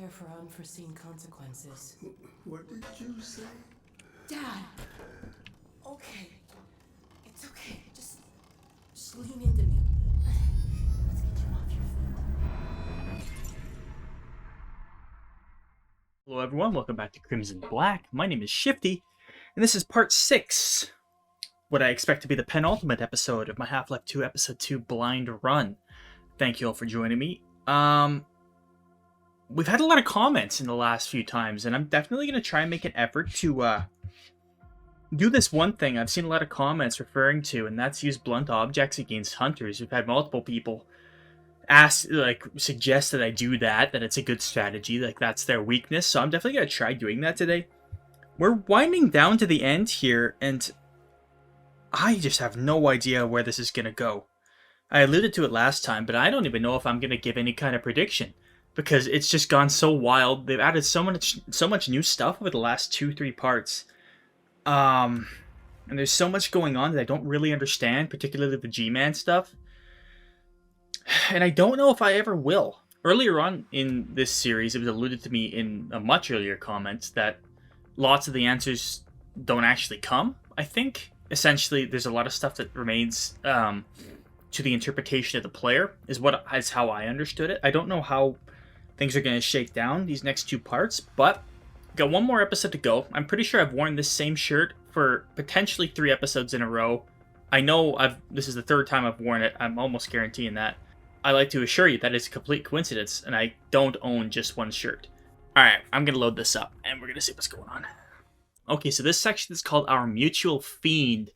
prepare for unforeseen consequences. What did you say? Dad! Okay. It's okay. Just lean into me. Let's get you off your feet. Hello everyone, welcome back to Crimson Black. My name is Shifty, and this is part 6. What I expect to be the penultimate episode of my Half-Life 2 Episode 2 Blind Run. Thank you all for joining me. We've had a lot of comments in the last few times, and I'm definitely going to try and make an effort to do this one thing I've seen a lot of comments referring to, and that's use blunt objects against hunters. We've had multiple people suggest that I do that it's a good strategy, like that's their weakness, so I'm definitely going to try doing that today. We're winding down to the end here, and I just have no idea where this is going to go. I alluded to it last time, but I don't even know if I'm going to give any kind of prediction, because it's just gone so wild. They've added so much new stuff over the last 2-3 parts. And there's so much going on that I don't really understand, particularly the G-Man stuff. And I don't know if I ever will. Earlier on in this series, it was alluded to me in a much earlier comment that lots of the answers don't actually come, I think. Essentially, there's a lot of stuff that remains to the interpretation of the player, is how I understood it. I don't know how things are going to shake down these next 2 parts, but got one more episode to go. I'm pretty sure I've worn this same shirt for potentially 3 episodes in a row. I know this is the 3rd time I've worn it. I'm almost guaranteeing that. I like to assure you that it's a complete coincidence, and I don't own just one shirt. Alright, I'm going to load this up, and we're going to see what's going on. Okay, so this section is called Our Mutual Fiend.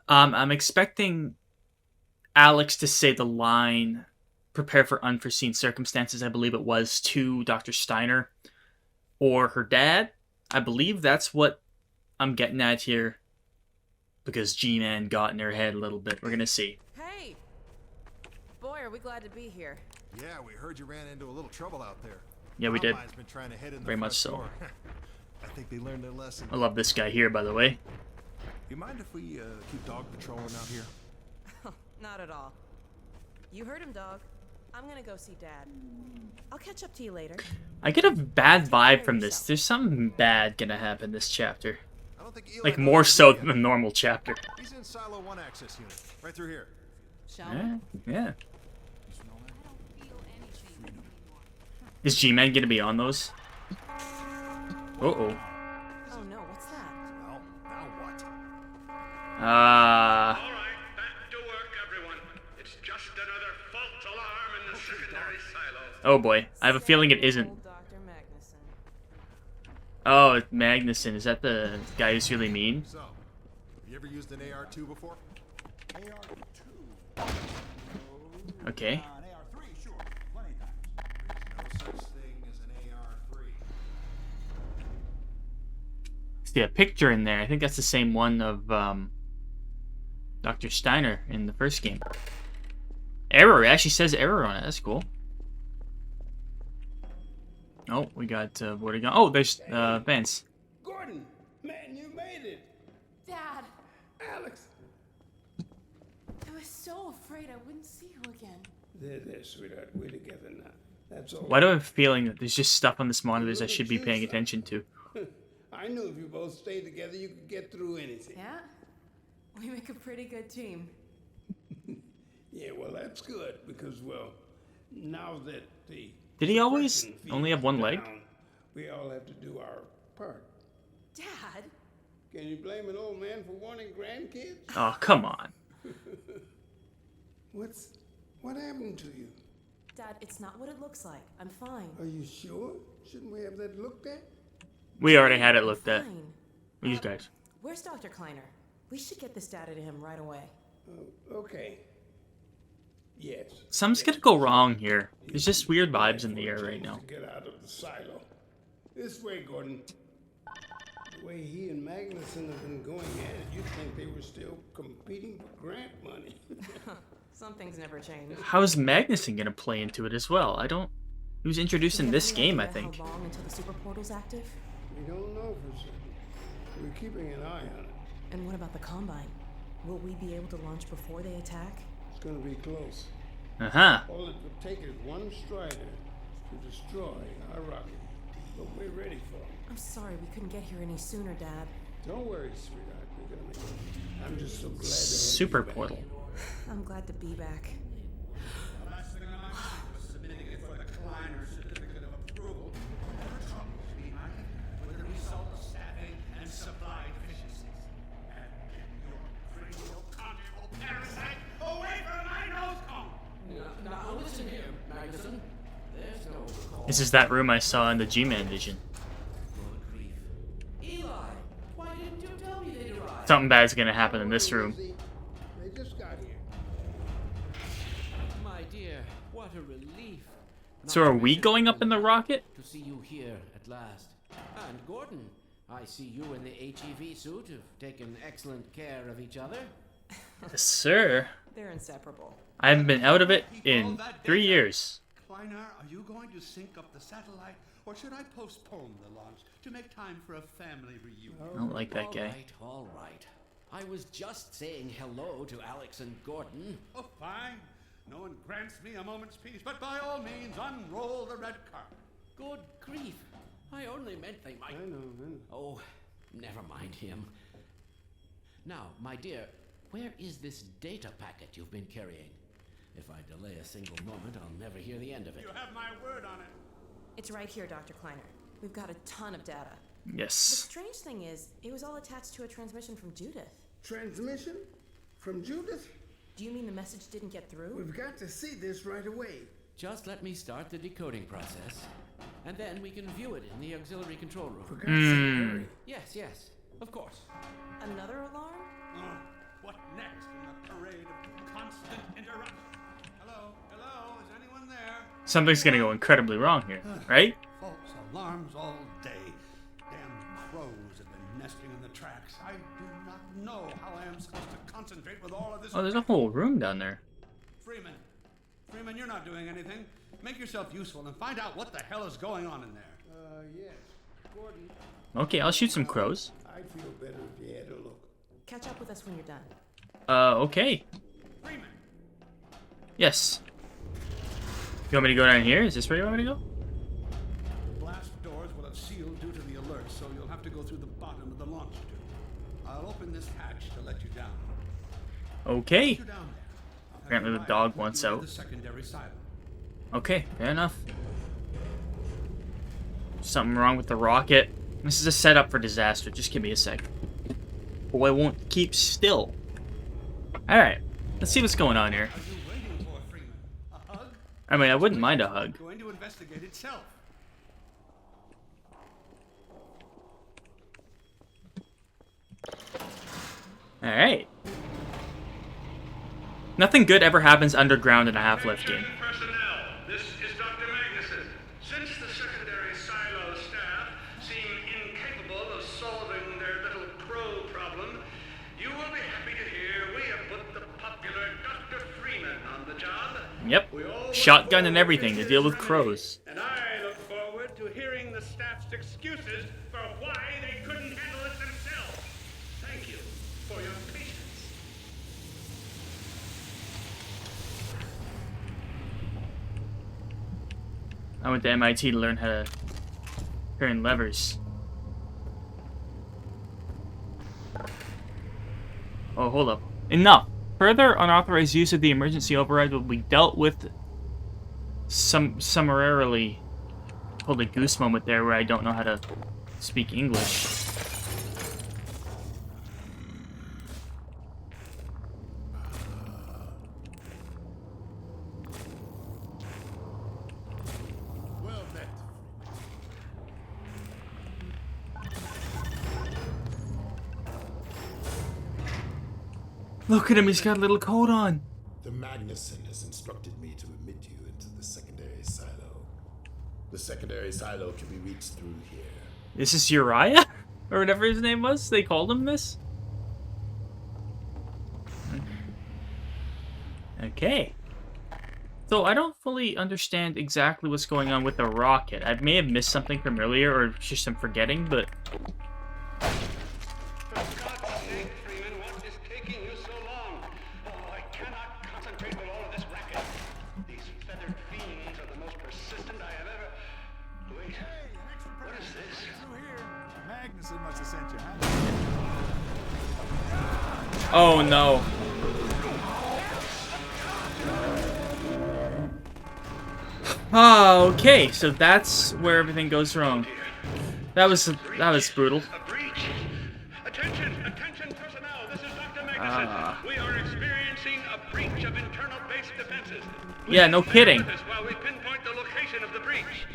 I'm expecting Alex to say the line, prepare for unforeseen circumstances, I believe it was, to Dr. Steiner or her dad. I believe that's what I'm getting at here, because G-Man got in her head a little bit. We're going to see. Hey! Boy, are we glad to be here. Yeah, we heard you ran into a little trouble out there. Yeah, we did. Combine's been trying to head in the Very front much so. door. I think they learned their lesson. I love this guy here, by the way. You mind if we keep dog patrolling out here? Not at all. You heard him, dog. I'm gonna go see Dad. I'll catch up to you later. I get a bad vibe from this. There's something bad gonna happen this chapter. I don't think Eli Like, knows more where so he than the normal chapter. He's in Silo 1 access unit, right through here. Shall Yeah, yeah. You smell that? Is G-Man gonna be on those? Uh-oh. Oh no, what's that? Well, now what? Ah. All right, back to work, everyone. It's just another false alarm in the secondary silo. Oh boy. I have a feeling it isn't. Old Dr. Magnuson. Oh, it's Magnuson. Is that the guy who's really mean? So, have you ever used an AR-2 before? AR-2? Okay. An AR-3, sure. Plenty of times. There's no such thing as an AR-3. See a picture in there. I think that's the same one of Dr. Steiner in the first game. Error. It actually says error on it. That's cool. Oh, we got where to go? Oh, there's Vance. Gordon, man, you made it. Dad! Alex. I was so afraid I wouldn't see you again. There, sweetheart. We're together now. That's all. Why do I have a feeling that there's just stuff on this monitors I should be paying attention to? I knew if you both stayed together, you could get through anything. Yeah? We make a pretty good team. Yeah, well, that's good because, well, now that the Did he always suppression only have one leg? down, we all have to do our part. Dad? Can you blame an old man for wanting grandkids? Oh, come on. What happened to you? Dad, it's not what it looks like. I'm fine. Are you sure? Shouldn't we have that looked at? We already had it looked at. Fine. These guys. Where's Dr. Kleiner? We should get this data to him right away. Oh, okay. Yes. Something's gonna go wrong here. There's just weird vibes in the air right now. Get out of the silo. This way, Gordon. The way he and Magnuson have been going at it, you'd think they were still competing for grant money. Some things never change. How is Magnuson gonna play into it as well? He was introduced in this game, I think. How long until the super portal's active? We don't know for certain. We're keeping an eye on it. And what about the Combine? Will we be able to launch before they attack? It's gonna be close. Uh-huh. All it would take is one strider to destroy our rocket. But we're ready for it. I'm sorry we couldn't get here any sooner, Dad. Don't worry, sweetheart. We're gonna make it. I'm just so glad to have Super you back. portal. I'm glad to be back. The last thing on my mind was submitting it for the Kleiner certificate of approval. There were troubles being identified with the result of staffing and supply deficiencies. And your cranial-conjugal parasite away from my nose cone! Now listen here, Magnuson. There's no call. This is that room I saw in the G-Man vision. Good grief. Eli, why didn't you tell me they'd arrived? Something bad's gonna happen in this room. They just got here. My dear, what a relief. So are we going up in the rocket? To see you here at last. And Gordon, I see you in the HEV suit have taken excellent care of each other. Yes, sir. They're inseparable. I haven't been out of it in 3 years. Kleiner, are you going to sync up the satellite, or should I postpone the launch to make time for a family reunion? I don't like that guy. All right. I was just saying hello to Alex and Gordon. Oh, fine. No one grants me a moment's peace, but by all means, unroll the red carpet. Good grief. I only meant they might. I know. Oh, never mind him. Now, my dear, where is this data packet you've been carrying? If I delay a single moment, I'll never hear the end of it. You have my word on it. It's right here, Dr. Kleiner. We've got a ton of data. The Yes. strange thing is, it was all attached to a transmission from Judith. Transmission? From Judith? Do you mean the message didn't get through? We've got to see this right away. Just let me start the decoding process, and then we can view it in the auxiliary control For room. God's sake, hurry. Yes, of course. Another alarm? Oh, what next in the parade of constant interruptions? Hello, is anyone there? Something's gonna go incredibly wrong here, right? False alarms all day. Damn crows have been nesting in the tracks. I do not know how I am supposed to concentrate with all of this. Oh, there's a whole room down there. Freeman, you're not doing anything. Make yourself useful and find out what the hell is going on in there. Yes. Gordon, Okay, I'll shoot some crows. I'd feel better if you had a look. Catch up with us when you're done. Okay. Freeman! Yes. You want me to go down here? Is this where you want me to go? Blast doors will have sealed due to the alert, so you'll have to go through the bottom of the launch tube. I'll open this hatch to let you down. Okay. Let you down there. I'll have Apparently you the ride dog with wants you to out. The secondary silo. Okay, fair enough. Something wrong with the rocket. This is a setup for disaster. Just give me a sec. Boy won't keep still. Alright, let's see what's going on here. What are you waiting for, Freeman? A hug? I mean, I wouldn't mind a hug. Going to investigate itself. Alright. Nothing good ever happens underground in a half-lifting. Attention personnel, this is Dr. Magnuson. Since the secondary silo staff seem incapable of solving their little crow problem, you will be happy to hear we have put the popular Dr. Freeman on the job. Yep. We all look Shotgun and forward everything to his deal with remedy, crows. And I look forward to hearing the staff's excuses for why they couldn't handle it themselves. Thank you for your patience. I went to MIT to learn how to turn levers. Oh, hold up. Enough! Further unauthorized use of the emergency override will be dealt with summarily. Hold a goose moment there where I don't know how to speak English. Well met. Look at him, he's got a little coat on. The Magnuson has instructed me to admit you into the secondary silo. The secondary silo can be reached through here. This is Uriah? Or whatever his name was? They called him this? Okay. So I don't fully understand exactly what's going on with the rocket. I may have missed something from earlier, or just I'm forgetting, but... For God's sake, Freeman, what is taking you so long? Oh, I cannot concentrate with all of this racket. These feathered fiends are the most persistent I have ever What is this? Magnuson must have sent you, huh? Oh no. Oh, okay, so that's where everything goes wrong. That was brutal. A breach! Attention personnel, this is Dr. Magnuson. We are experiencing a breach of internal base defenses. Yeah, no kidding. Bear with us while we pinpoint the location of the breach.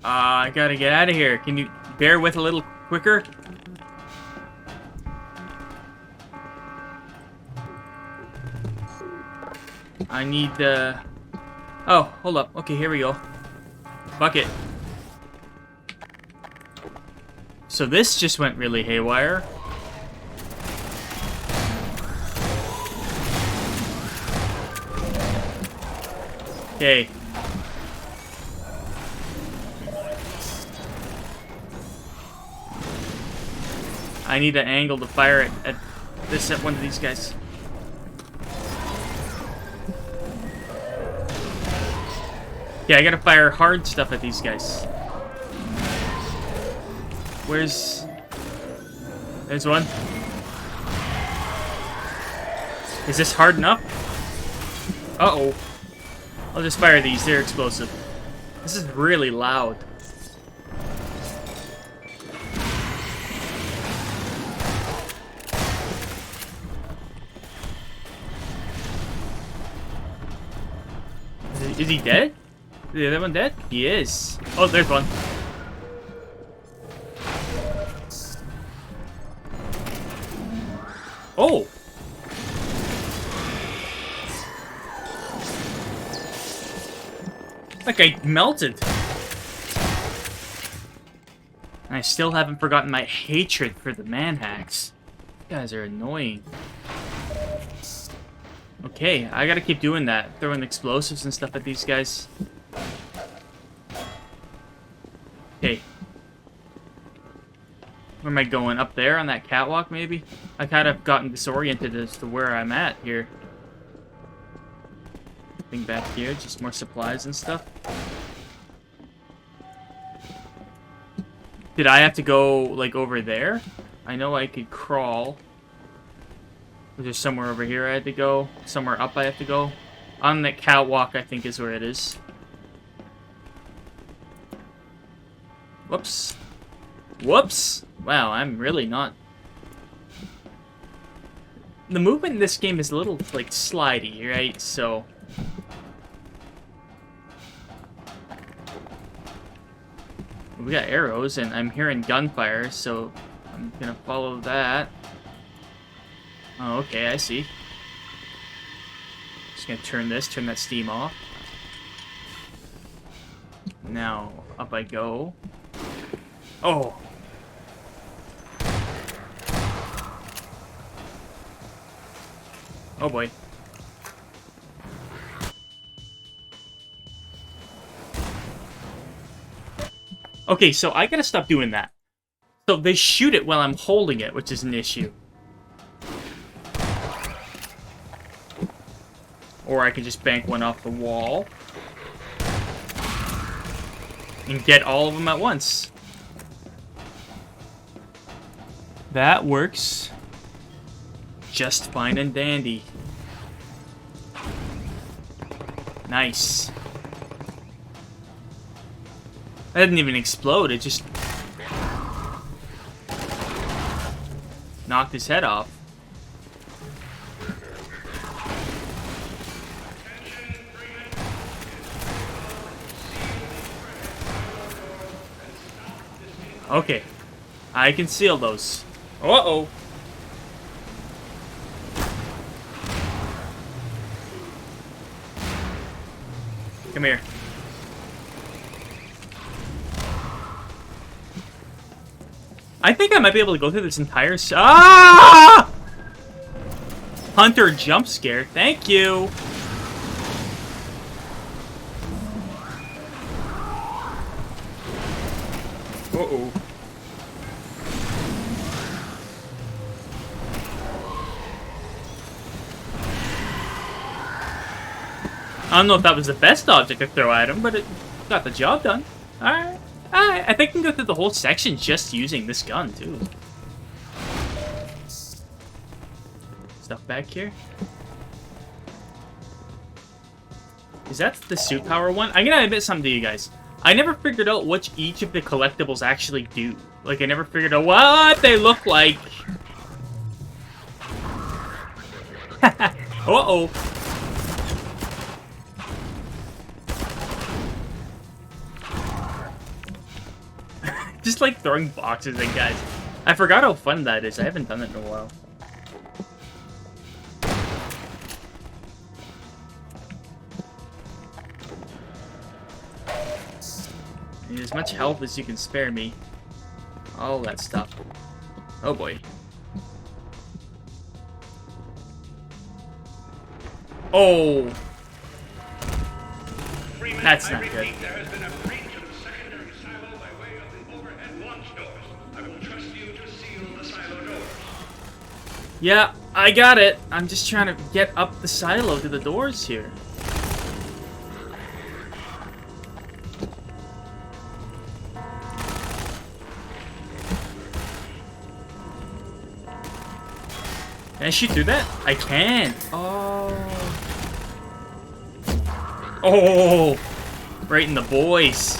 I gotta get out of here. Can you bear with a little quicker? I need the... Oh, hold up. Okay, here we go. Bucket. So this just went really haywire. Okay. I need an angle to fire it at one of these guys. Yeah, I gotta fire hard stuff at these guys. Where's... There's one. Is this hard enough? Uh-oh. I'll just fire these, they're explosive. This is really loud. Is he dead? Is the other one dead? He is. Oh, there's one. Oh! That guy melted. And I still haven't forgotten my hatred for the manhacks. You guys are annoying. Okay, I gotta keep doing that. Throwing explosives and stuff at these guys. Okay. Where am I going? Up there on that catwalk, maybe? I kind of gotten disoriented as to where I'm at here. Nothing back here, just more supplies and stuff. Did I have to go, like, over there? I know I could crawl. Was there somewhere over here I had to go? Somewhere up I have to go? On that catwalk, I think, is where it is. Whoops. Whoops! Wow, I'm really not... The movement in this game is a little, like, slidey, right? So... We got arrows, and I'm hearing gunfire, so I'm gonna follow that. Oh, okay, I see. Just gonna turn that steam off. Now, up I go. Oh! Oh boy. Okay, so I gotta stop doing that. So they shoot it while I'm holding it, which is an issue. Or I can just bank one off the wall. And get all of them at once. That works. Just fine and dandy. Nice. That didn't even explode, it just knocked his head off. Okay, I can seal those. Uh-oh. Come here. I think I might be able to go through this entire Ah! Hunter jump scare. Thank you. Uh-oh. I don't know if that was the best object to throw at him, but it Got the job done. Alright. Alright, I think I can go through the whole section just using this gun, too. Stuff back here. Is that the suit power one? I'm gonna admit something to you guys. I never figured out what each of the collectibles actually do. Like, I never figured out what they look like. Uh-oh. Just like throwing boxes in, guys. I forgot how fun that is. I haven't done it in a while. I need as much health as you can spare me. All that stuff. Oh boy. Oh! Freeman, That's I not repeat, good. there has been a breach of the secondary silo by way of the overhead launch doors. I will trust you to seal the silo doors. Yeah, I got it. I'm just trying to get up the silo to the doors here. Can I shoot through that? I can. Oh. Oh. Right in the boys.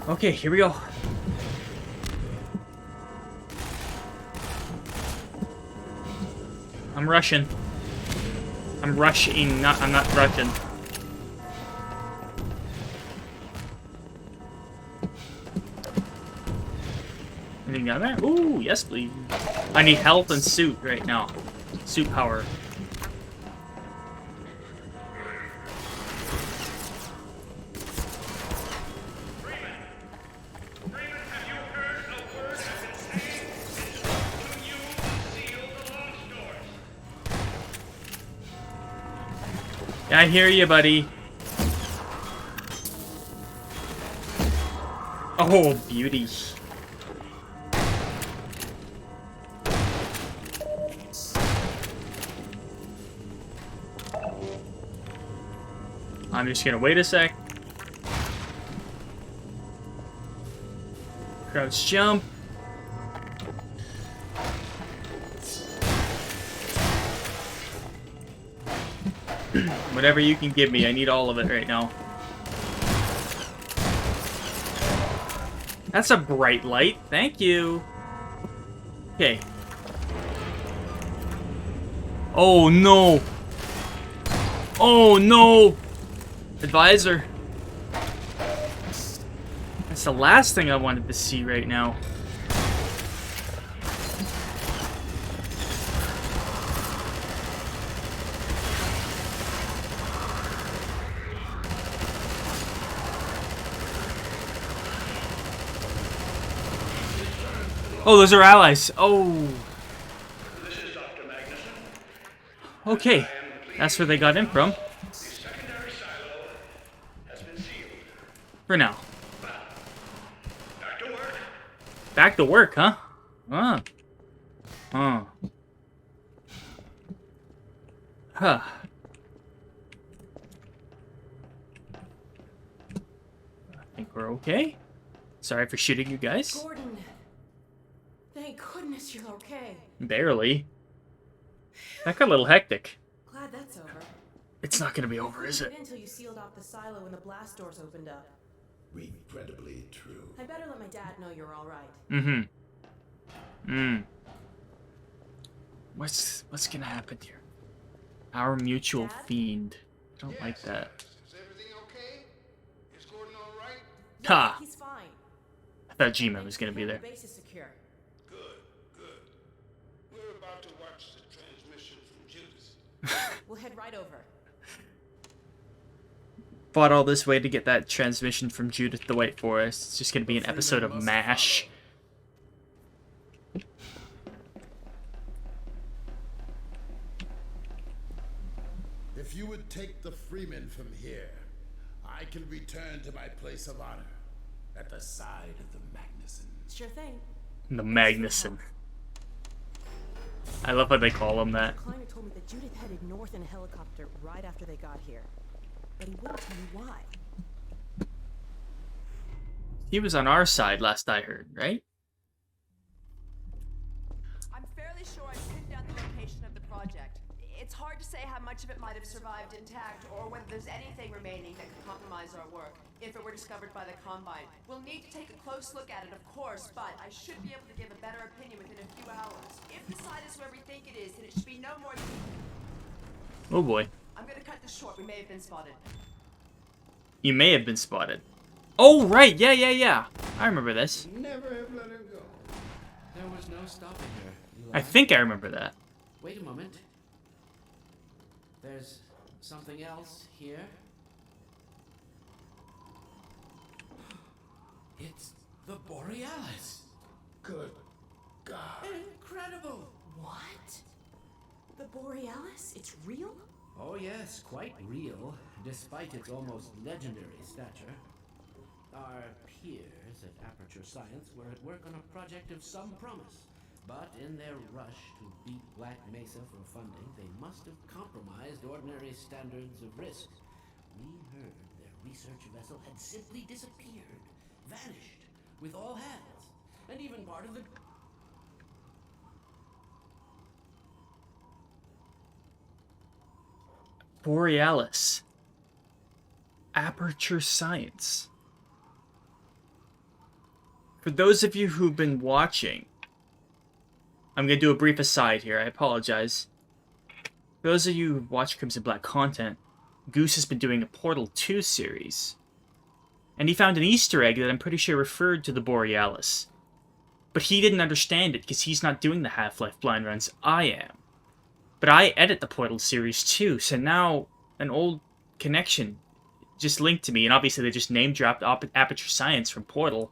Okay, here we go. I'm rushing. I'm rushing, I'm not rushing. Anything down there? Ooh, yes please. I need health and suit right now. Suit power. I hear you, buddy. Oh, beauty. I'm just gonna wait a sec. Crouch jump. Whatever you can give me, I need all of it right now. That's a bright light, thank you. Okay. Oh no! Oh no! Advisor. That's the last thing I wanted to see right now. Oh, those are allies. Oh. This is Dr. Magnuson. Okay. That's where they got in from. The secondary silo has been sealed. For now. Back to work. Back to work, huh? Huh. Huh. Huh. I think we're okay. Sorry for shooting you guys. Gordon. Thank goodness you're okay. Barely. That got a little hectic. Glad that's over. It's not gonna be over, is it? Until you sealed off the silo when the blast doors opened up. Regrettably true. I better let my dad know you're all right. Mm-hmm. What's gonna happen here? Our mutual Dad? fiend. I don't like that. Is everything okay? Is Gordon all right? Ha! He's fine. I thought G-Man was gonna be there. The base is secure. Good, good. We're about to watch the transmission from Judas. We'll head right over. Fought all this way to get that transmission from Judith the White Forest. It's just gonna be an episode of MASH. If you would take the Freeman from here, I can return to my place of honor. at the side of the Magnuson. Sure thing. The Magnuson. I love how they call him that. Kleiner told me that Judith headed north in a helicopter right after they got here. But he wouldn't tell me why. He was on our side last I heard, right? I'm fairly sure I've pinned down the location of the project. It's hard to say how much of it might have survived intact or whether there's anything remaining that could compromise our work if it were discovered by the Combine. We'll need to take a close look at it, of course, but I should be able to give a better opinion within a few hours. If the site is where we think it is, then it should be no more than... Oh boy. I'm gonna cut this short. We may have been spotted. You may have been spotted. Oh, right. Yeah. I remember this. Never have let her go. There was no stopping her. I think I remember that. Wait a moment. There's something else here. It's the Borealis. Good God. Incredible. What? The Borealis? It's real? Oh yes, quite real, despite its almost legendary stature. Our peers at Aperture Science were at work on a project of some promise, but in their rush to beat Black Mesa for funding, they must have compromised ordinary standards of risk. We heard their research vessel had simply disappeared, vanished, with all hands, and even part of the... Borealis. Aperture Science. For those of you who've been watching, I'm going to do a brief aside here. I apologize. For those of you who've watched Crimson Black content, Goose has been doing a Portal 2 series. And he found an Easter egg that I'm pretty sure referred to the Borealis. But he didn't understand it because he's not doing the Half-Life blind runs. I am. But I edit the Portal series too, so now an old connection just linked to me, and obviously they just name-dropped Aperture Science from Portal.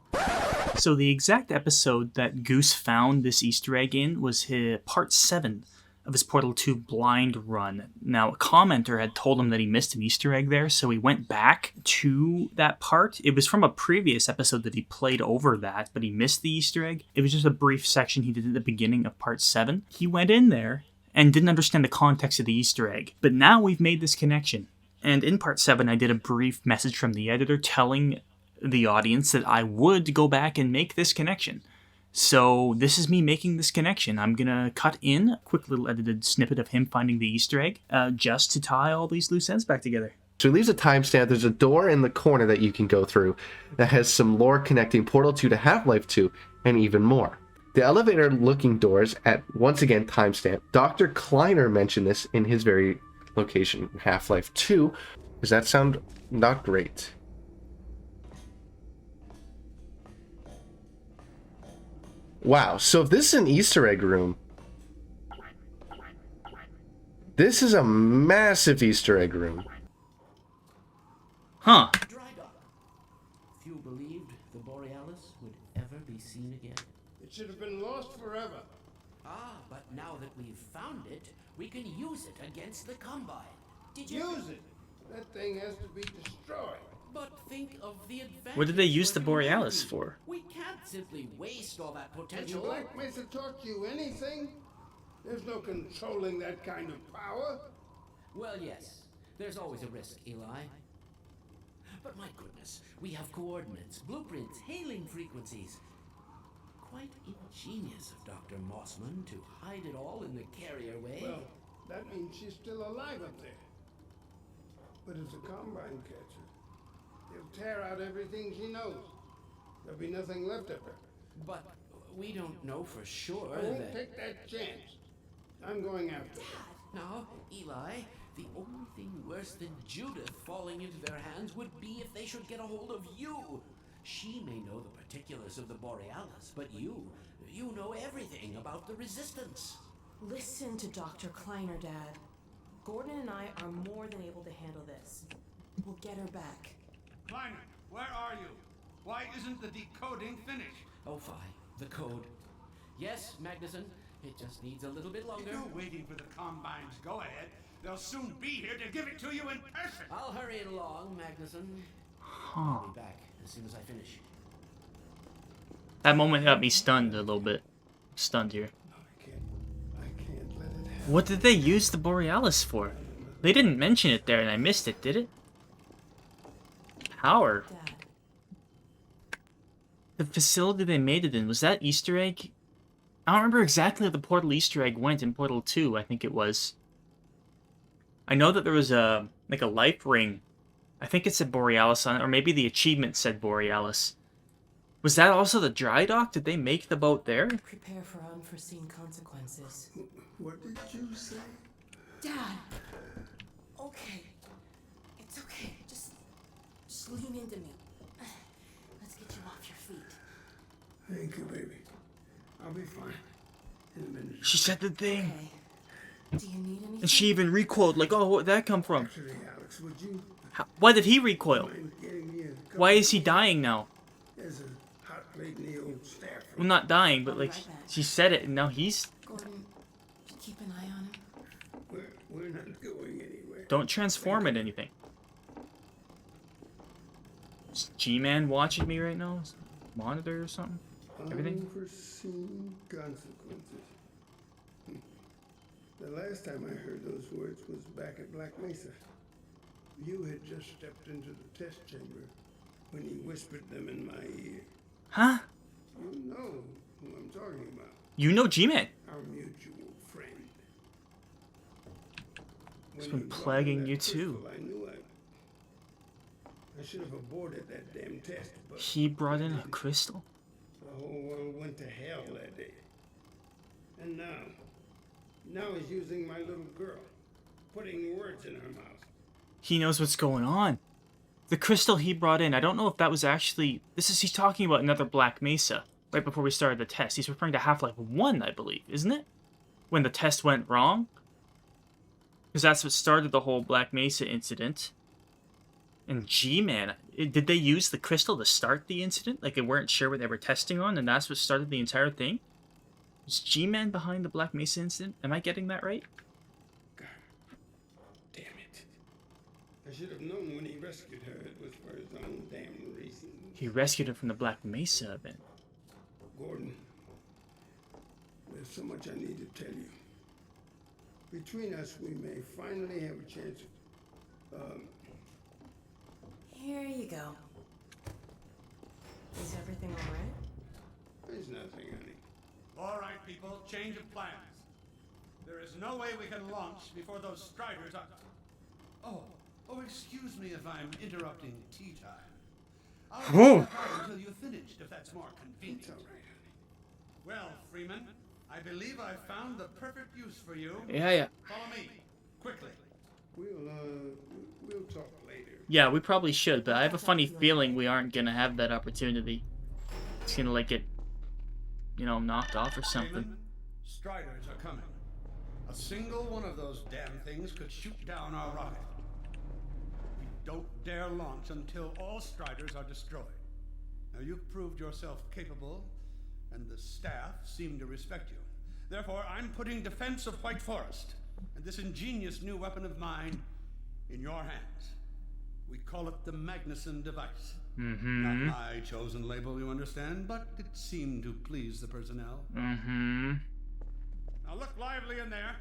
So the exact episode that Goose found this Easter egg in was part 7 of his Portal 2 blind run. Now, a commenter had told him that he missed an Easter egg there, so he went back to that part. It was from a previous episode that he played over that, but he missed the Easter egg. It was just a brief section he did at the beginning of part 7. He went in there and didn't understand the context of the Easter egg. But now we've made this connection. And in part 7, I did a brief message from the editor telling the audience that I would go back and make this connection. So this is me making this connection. I'm going to cut in a quick little edited snippet of him finding the Easter egg, just to tie all these loose ends back together. So he leaves a timestamp. There's a door in the corner that you can go through that has some lore connecting Portal 2 to Half-Life 2 and even more. The elevator-looking doors at, once again, timestamp. Dr. Kleiner mentioned this in his very location, Half-Life 2. Does that sound not great? Wow, so if this is an Easter egg room, this is a massive Easter egg room. Huh. Dry dock. Few believed the Borealis would ever be seen again. It should have been lost forever. Ah, but now that we've found it, we can use it against the Combine. Did you... Use it. That thing has to be destroyed. But think of the advantage. What did they use for the Borealis humanity. for? We can't simply waste all that Has potential. Black Mesa taught you anything? There's no controlling that kind of power. Well, yes. There's always a risk, Eli. But my goodness, we have coordinates, blueprints, hailing frequencies. Quite ingenious of Dr. Mossman to hide it all in the carrier way. Well, that means she's still alive up there. But if the Combine catches her, he'll tear out everything she knows. There'll be nothing left of her. But we don't know for sure I won't that... take that chance. I'm going after her. Now, Eli, the only thing worse than Judith falling into their hands would be if they should get a hold of you. She may know the particulars of the Borealis, but you know everything about the Resistance. Listen to Dr. Kleiner, Dad. Gordon and I are more than able to handle this. We'll get her back. Kleiner, where are you? Why isn't the decoding finished? Oh, fine. The code. Yes, Magnuson. It just needs a little bit longer. If you're waiting for the Combine's go-ahead, they'll soon be here to give it to you in person. I'll hurry it along, Magnuson. Huh. I'll be back as soon as I finish. That moment got me stunned a little bit. Stunned here. I can't let it happen. What did they use the Borealis for? They didn't mention it there and I missed it, did it? Power. Dad, The facility they made it in, was that Easter egg? I don't remember exactly how the Portal Easter egg went in Portal 2, I think it was. I know that there was a, like a life ring. I think it said Borealis on it, or maybe the achievement said Borealis. Was that also the dry dock? Did they make the boat there? prepare for unforeseen consequences. What did you say? Dad! Okay. It's okay. Just lean into me. Let's get you off your feet. Thank you, baby. I'll be fine in a minute. She said the thing. Okay. Do you need anything? And she even recoiled, like, oh, where'd that come from? Actually, Alex, would you Why did he recoil? mind getting me a cup? Why is he dying now? There's a hot plate in the old staff room. Well, not dying, but like, Right back. she said it, and now he's... Gordon, keep an eye on him. We're not going anywhere. Don't transform it anything. Is G-Man watching me right now? Monitor or something? Everything? Unforeseen consequences. The last time I heard those words was back at Black Mesa. You had just stepped into the test chamber when he whispered them in my ear. Huh? You know who I'm talking about. You know G-Man. Our mutual friend. He's When been you brought me plaguing that you too. crystal, I knew I should have aborted that damn test, but He brought in a crystal? the whole world went to hell that day. And now he's using my little girl, putting words in her mouth. He knows what's going on. The crystal he brought in, I don't know if that was actually... He's talking about another Black Mesa, right before we started the test. He's referring to Half-Life 1, I believe, isn't it? When the test went wrong? Because that's what started the whole Black Mesa incident. And G-Man, did they use the crystal to start the incident? Like they weren't sure what they were testing on, and that's what started the entire thing? Is G-Man behind the Black Mesa incident? Am I getting that right? God damn it. I should have known when he rescued her it was for his own damn reason. He rescued her from the Black Mesa event. Gordon, there's so much I need to tell you. Between us, we may finally have a chance of, Here you go. Is everything alright? there's nothing, honey. All right, people, change of plans. There is no way we can launch before those Striders are... Oh, excuse me if I'm interrupting tea time. I'll wait until you've finished, if that's more convenient. It's all right, honey. Well, Freeman, I believe I've found the perfect use for you. Yeah. Follow me, quickly. We'll talk later. Yeah, we probably should, but I have a funny feeling we aren't gonna have that opportunity. It's gonna like get, knocked off or something. Freeman, Striders are coming. A single one of those damn things could shoot down our rocket. We don't dare launch until all Striders are destroyed. Now, you've proved yourself capable, and the staff seem to respect you. Therefore, I'm putting defense of White Forest and this ingenious new weapon of mine in your hands. We call it the Magnuson device. Not my chosen label, you understand, but it seemed to please the personnel. Now look lively in there.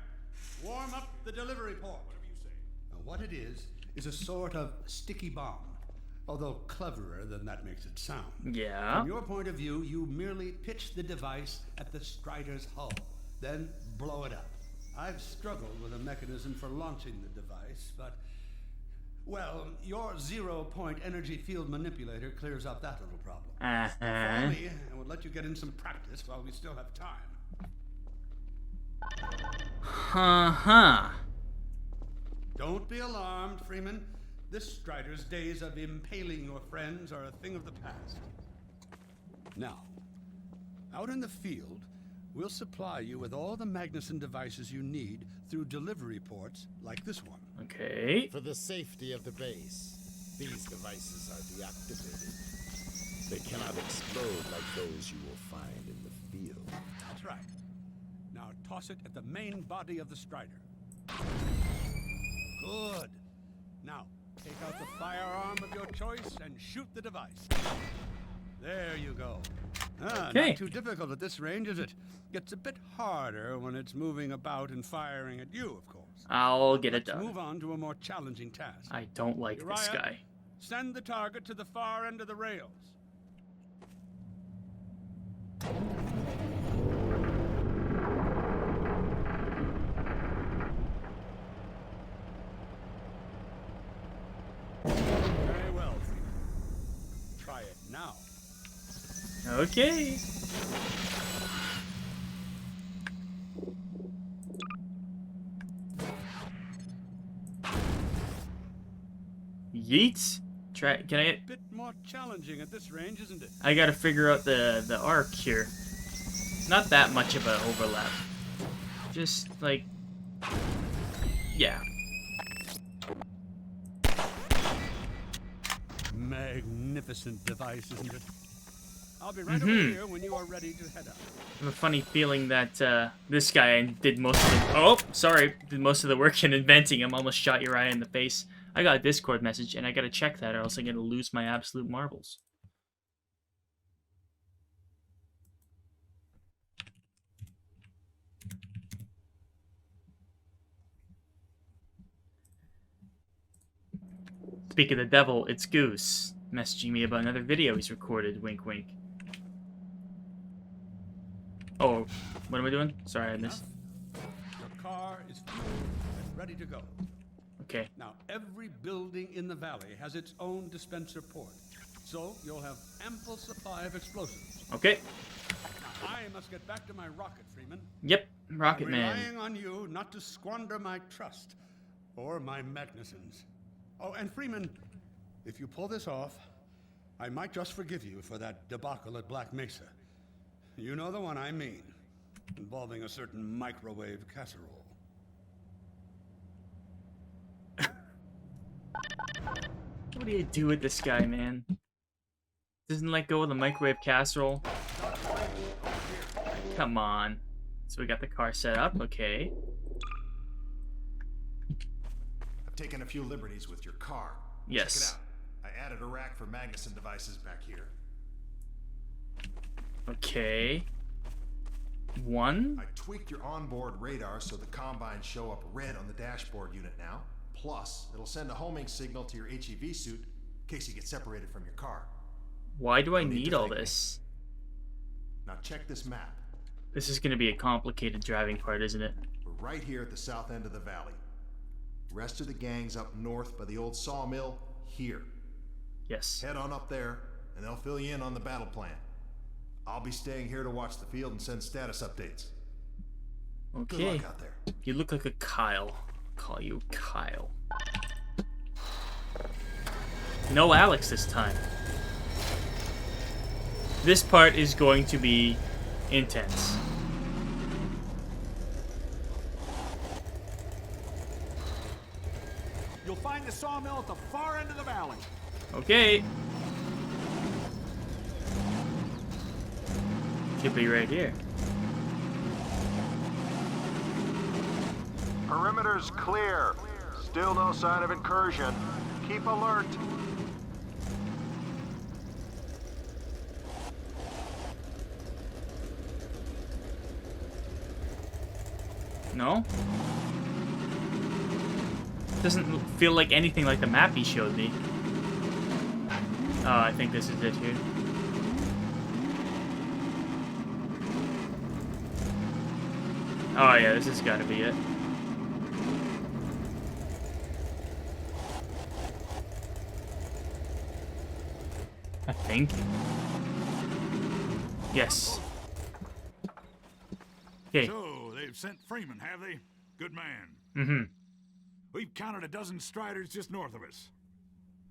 Warm up the delivery port. Whatever you say. Now, what it is a sort of sticky bomb, although cleverer than that makes it sound. Yeah. From your point of view, you merely pitch the device at the Strider's hull, then blow it up. I've struggled with a mechanism for launching the device, but... Well, your zero-point energy field manipulator clears up that little problem. Follow me, and we'll let you get in some practice while we still have time. Don't be alarmed, Freeman. This Strider's days of impaling your friends are a thing of the past. Now, out in the field, we'll supply you with all the Magnuson devices you need through delivery ports like this one. Okay. For the safety of the base, these devices are deactivated. They cannot explode like those you will find in the field. That's right. Now toss it at the main body of the Strider. Good. Now, take out the firearm of your choice and shoot the device. There you go. Okay. Not too difficult at this range, is it? Gets a bit harder when it's moving about and firing at you, of course. I'll get it Let's done. move on to a more challenging task. I don't like this Uriah, guy. Send the target to the far end of the rails. Very well. Try it now. Okay. Yeet. Try. Can I? Bit more challenging at this range, isn't it? I gotta figure out the arc here. Not that much of an overlap. Just like, yeah. Magnificent device, isn't it? I'll be right over here when you are ready to head out. I have a funny feeling that this guy did most of did most of the work in inventing him. Almost shot Uriah in the face. I got a Discord message, and I gotta check that, or else I'm gonna lose my absolute marbles. Speak of the devil, it's Goose, messaging me about another video he's recorded, wink wink. Oh, what am I doing? Sorry, I missed. Your car is fueled and ready to go. Okay. Now, every building in the valley has its own dispenser port, so you'll have ample supply of explosives. Okay. Now, I must get back to my rocket, Freeman. Yep, Rocket I'm Man. relying on you not to squander my trust or my Magnussons. Oh, and Freeman, if you pull this off, I might just forgive you for that debacle at Black Mesa. You know the one I mean, involving a certain microwave casserole. What do you do with this guy, man? Doesn't let go of the microwave casserole. Come on. So we got the car set up, okay. I've taken a few liberties with your car. Yes. Check it out. I added a rack for Magnuson devices back here. Okay. One. I tweaked your onboard radar so the combines show up red on the dashboard unit now. Plus, it'll send a homing signal to your HEV suit in case you get separated from your car. Why do I No need need to all thank me. this? Now check this map. This is gonna be a complicated driving part, isn't it? We're right here at the south end of the valley. Rest of the gang's up north by the old sawmill here. Yes. Head on up there, and they'll fill you in on the battle plan. I'll be staying here to watch the field and send status updates. Good Okay. luck out there. You look like a Kyle. I'll call you Kyle. No Alex this time. This part is going to be intense. You'll find the sawmill at the far end of the valley. Okay. Should be right here. Perimeter's clear. Still no sign of incursion. Keep alert. No? Doesn't feel like anything like the map he showed me. Oh, I think this is it here. Oh yeah, this has got to be it. I think. Yes. Okay. So, they've sent Freeman, have they? Good man. Mm-hmm. We've counted a dozen Striders just north of us.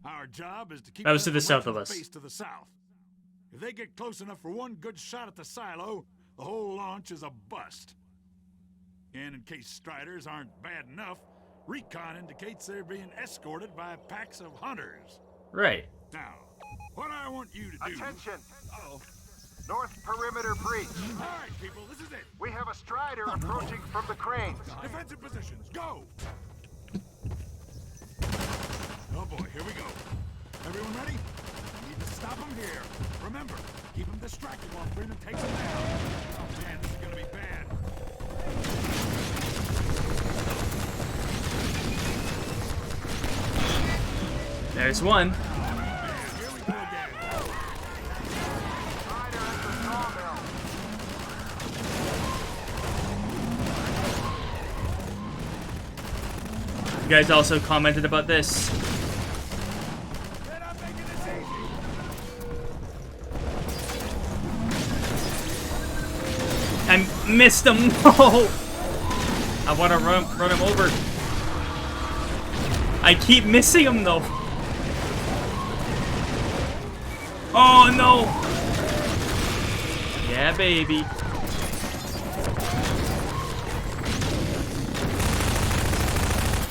Our job is to keep That was them to the from south of reaching us. the base to the south. If they get close enough for one good shot at the silo, the whole launch is a bust. And in case Striders aren't bad enough, recon indicates they're being escorted by packs of hunters. Right. Now, what I want you to do... Attention! Uh-oh. North perimeter breach. All right, people, this is it. We have a Strider approaching from the cranes. Defensive positions, go! Oh boy, here we go. Everyone ready? I need to stop him here. Remember, keep him distracted while Freeman takes him down. Oh man, this is gonna be bad. There's one. Here we go again. You guys also commented about this. They're not making this easy. I missed him. No. I want to run him over. I keep missing him though. Oh no. Yeah, baby.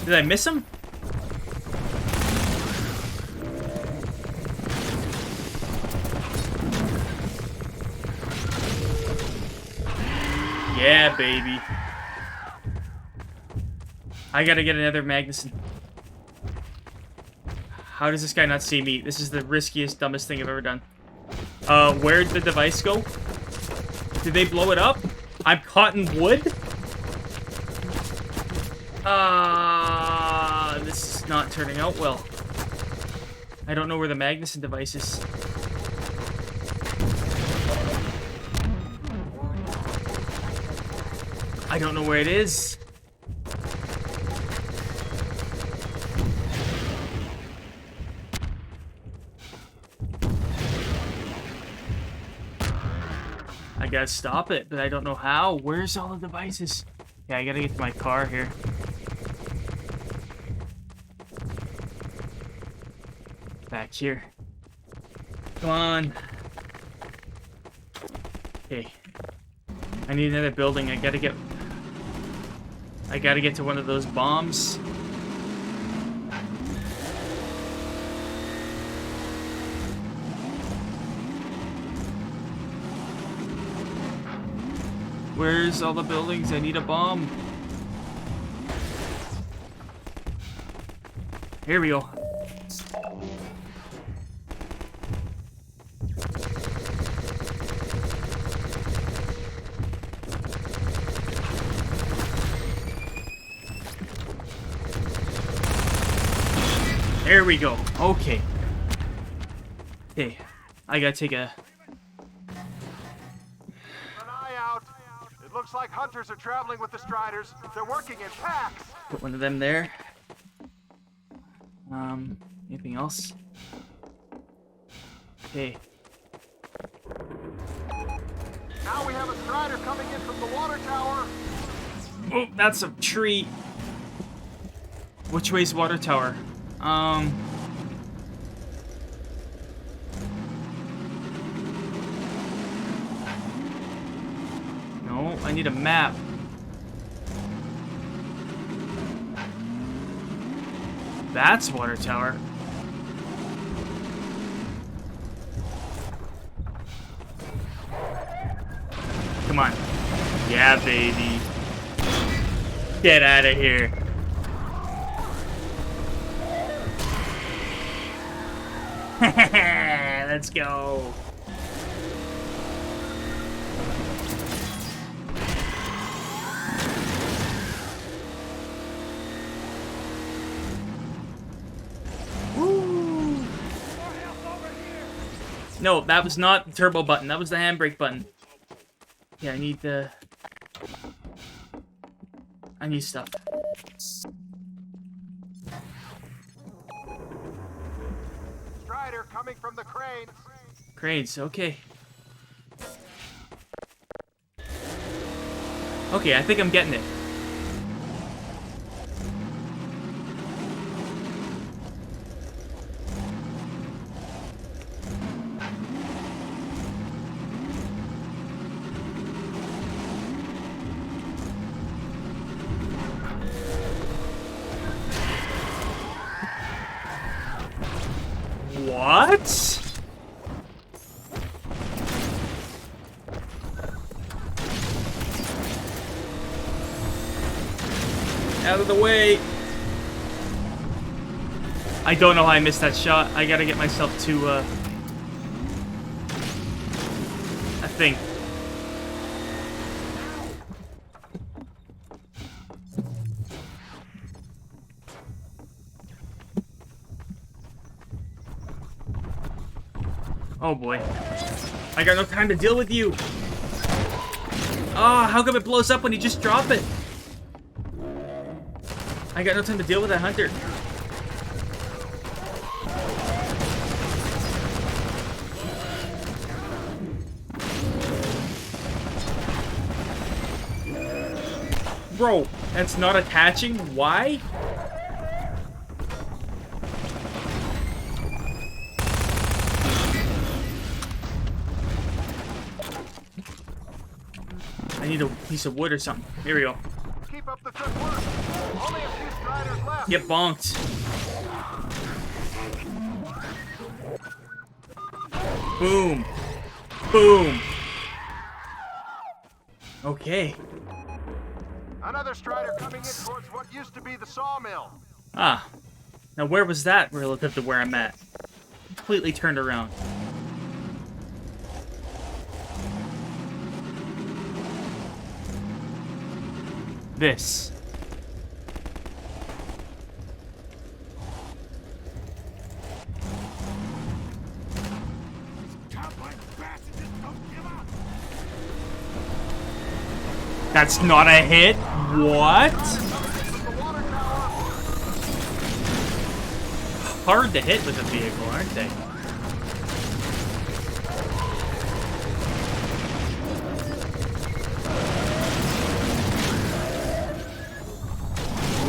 Did I miss him? Yeah, baby. I gotta get another Magnuson. How does this guy not see me? This is the riskiest, dumbest thing I've ever done. Where'd the device go? Did they blow it up? I'm caught in wood? This is not turning out well. I don't know where the Magnuson device is. I don't know where it is. I gotta stop it, but I don't know how. Where's all the devices? Yeah, I gotta get to my car here. Back here. Come on. Okay. I need another building. I gotta get to one of those bombs. Where's all the buildings? I need a bomb. Here we go. There we go. Okay. Okay. I gotta take a... Keep an eye out. It looks like hunters are traveling with the Striders. They're working in packs. Put one of them there. Anything else? Okay. Now we have a Strider coming in from the water tower. Oh, that's a tree. Which way's water tower? No, I need a map. That's water tower. Come on. Yeah, baby. Get out of here. Let's go. Woo. No, that was not the turbo button. That was the handbrake button. Yeah, I need stuff. Strider coming from the cranes. Cranes, okay. Okay, I think I'm getting it. What? Out of the way. I don't know how I missed that shot. I gotta get myself to thing. Oh boy. I got no time to deal with you. Ah, how come it blows up when you just drop it? I got no time to deal with that hunter. Bro, that's not attaching? Why? I need a piece of wood or something. Here we go. Keep up the good work. Only a few striders left. Get bonked. Boom. Boom. Okay. Another strider coming in towards what used to be the sawmill. Ah. Now where was that relative to where I'm at? Completely turned around. This. That's not a hit? What? Hard to hit with a vehicle, aren't they?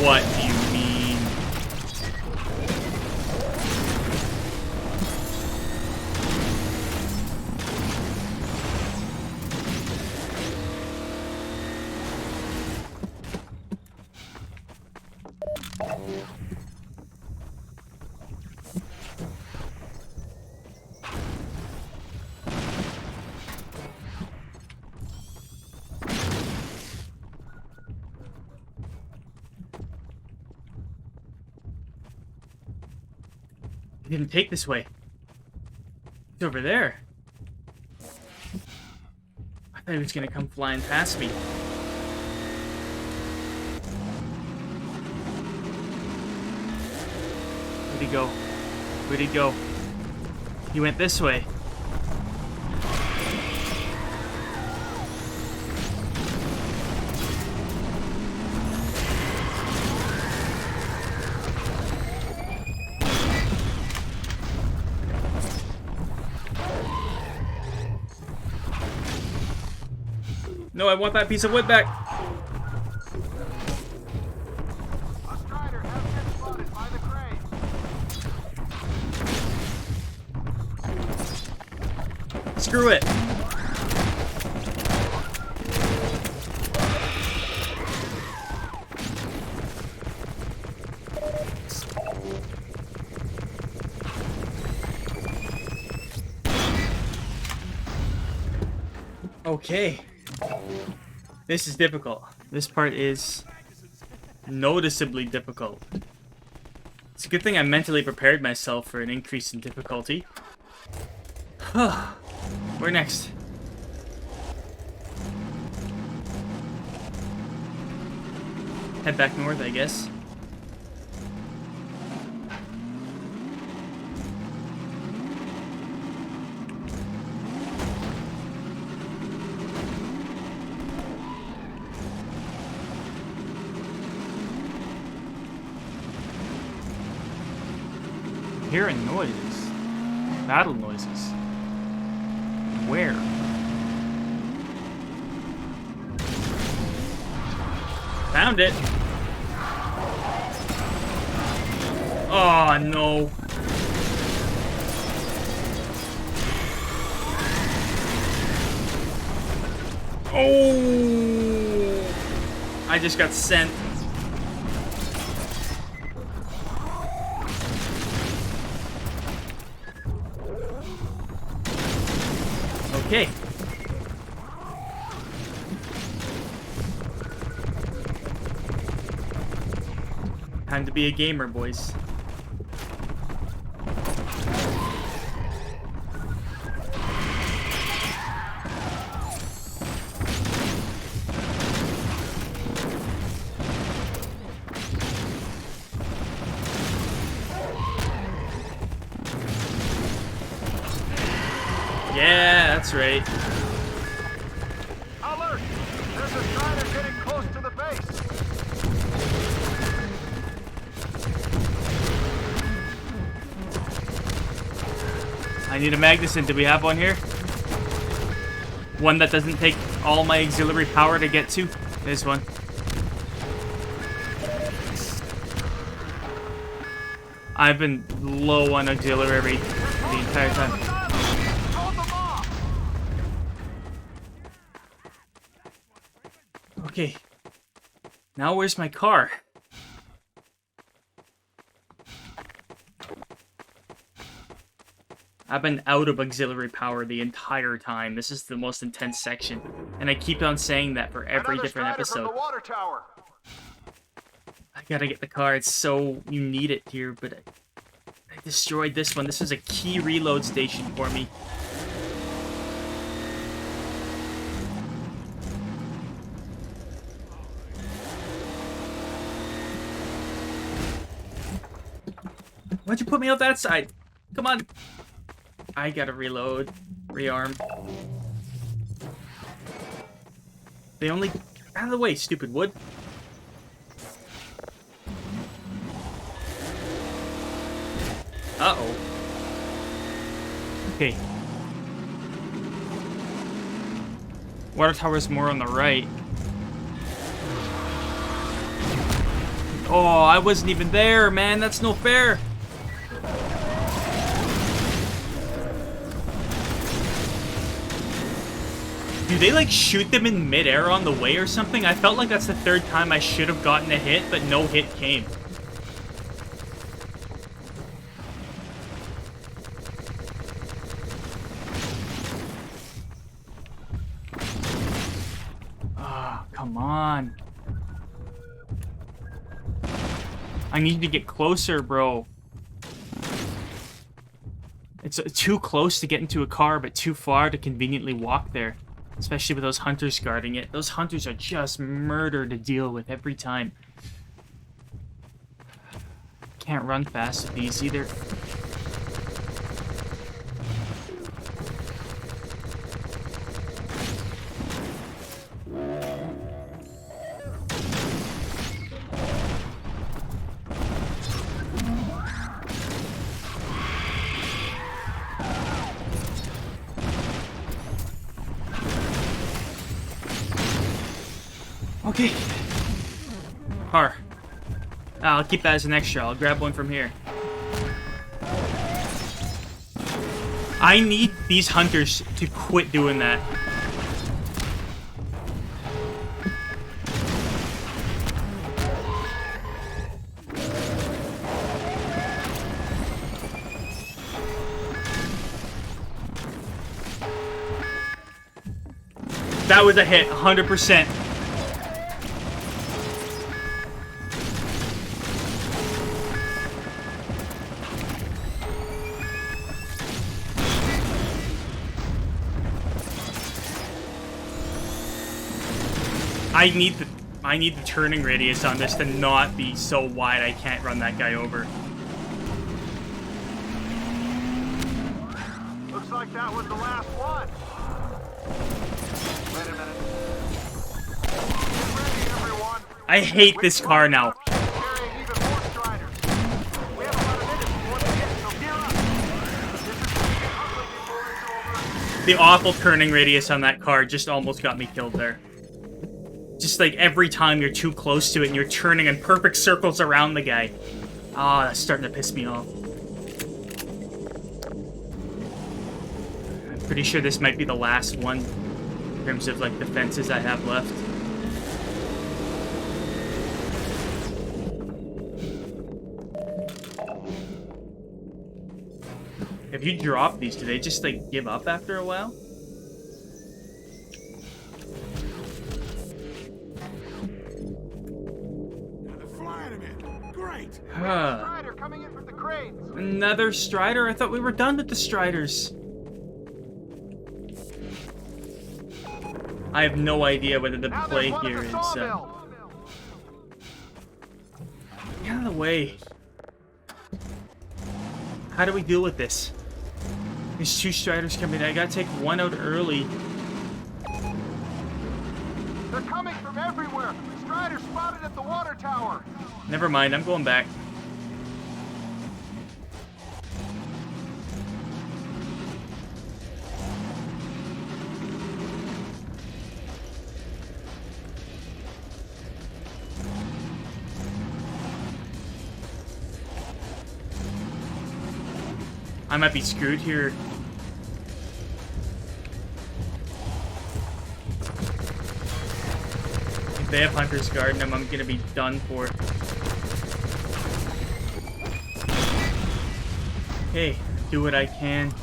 What do you mean? He didn't take this way. It's over there. I thought he was gonna come flying past me. Where'd he go? Where'd he go? He went this way. No, I want that piece of wood back. A strider has been spotted by the crane. Screw it. Okay. This is difficult. This part is noticeably difficult. It's a good thing I mentally prepared myself for an increase in difficulty. Where next? Head back north, I guess. Hearing noises. Battle noises. Where? Found it. Oh no. Oh! I just got sent. Okay. Time to be a gamer, boys. That's right. Alert! There's a strider getting close to the base. I need a Magnuson. Do we have one here? One that doesn't take all my auxiliary power to get to? There's one. I've been low on auxiliary the entire time. Okay. Now where's my car? I've been out of auxiliary power the entire time. This is the most intense section. And I keep on saying that for every different episode. From the water tower. I gotta get the car. It's so... You need it here, but I destroyed this one. This was a key reload station for me. Why'd you put me out that side? Come on. I gotta reload. Rearm. They only... Out of the way, stupid wood. Uh-oh. Okay. Water tower's more on the right. Oh, I wasn't even there, man. That's no fair. Do they, like, shoot them in midair on the way or something? I felt like that's the third time I should have gotten a hit, but no hit came. Ah, come on. I need to get closer, bro. It's too close to get into a car, but too far to conveniently walk there. Especially with those hunters guarding it. Those hunters are just murder to deal with every time. Can't run fast with these either. Okay. Car. I'll keep that as an extra. I'll grab one from here. I need these hunters to quit doing that. That was a hit, 100%. I need the turning radius on this to not be so wide I can't run that guy over. Looks like that was the last one. Wait a minute. Get ready, everyone. I hate this car now. Carrying even more striders. We have about a minute before they hit, so gear up. This is gonna get ugly before it's over. The awful turning radius on that car just almost got me killed there. Just like every time you're too close to it and you're turning in perfect circles around the guy. Ah, that's starting to piss me off. I'm pretty sure this might be the last one in terms of like defenses I have left. If you drop these, do they just like give up after a while? Strider coming in from the cranes. Another Strider? I thought we were done with the Striders. I have no idea whether the play here is... Get out of the way. How do we deal with this? There's 2 Striders coming. I gotta take one out early. They're coming from everywhere. Strider spotted at the water tower. Never mind, I'm going back. I might be screwed here. If they have Hunter's Guard, I'm gonna be done for. Hey, do what I can.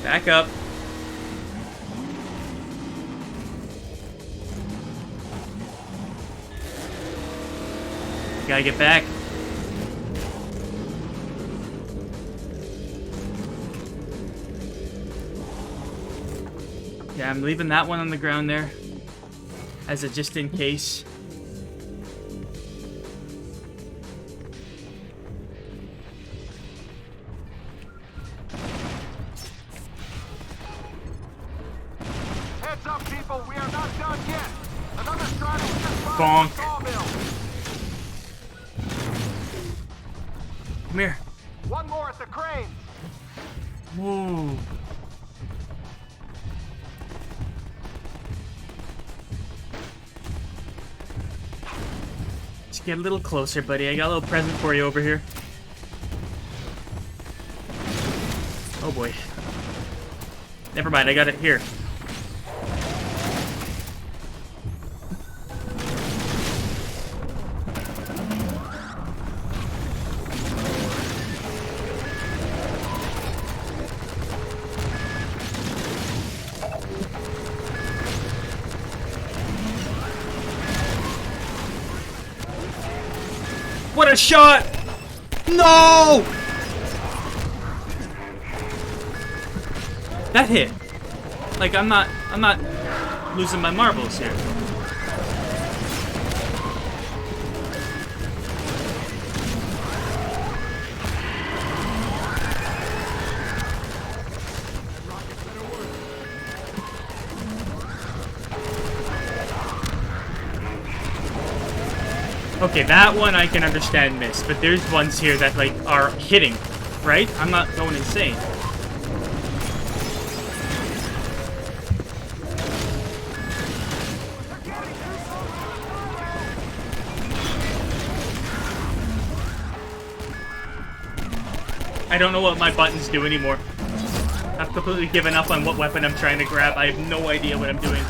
Back up. Gotta get back. Yeah, I'm leaving that one on the ground there as a just in case. Heads up, people. We are not done yet. Another Strider just spotted Bonk. the sawmill. Come here. One more at the cranes. Whoa. Let's get a little closer, buddy. I got a little present for you over here. Oh boy. Never mind, I got it here. What a shot! No! That hit. Like I'm not losing my marbles here. Okay, that one I can understand miss, but there's ones here that like are hitting, right? I'm not going insane. I don't know what my buttons do anymore. I've completely given up on what weapon I'm trying to grab. I have no idea what I'm doing.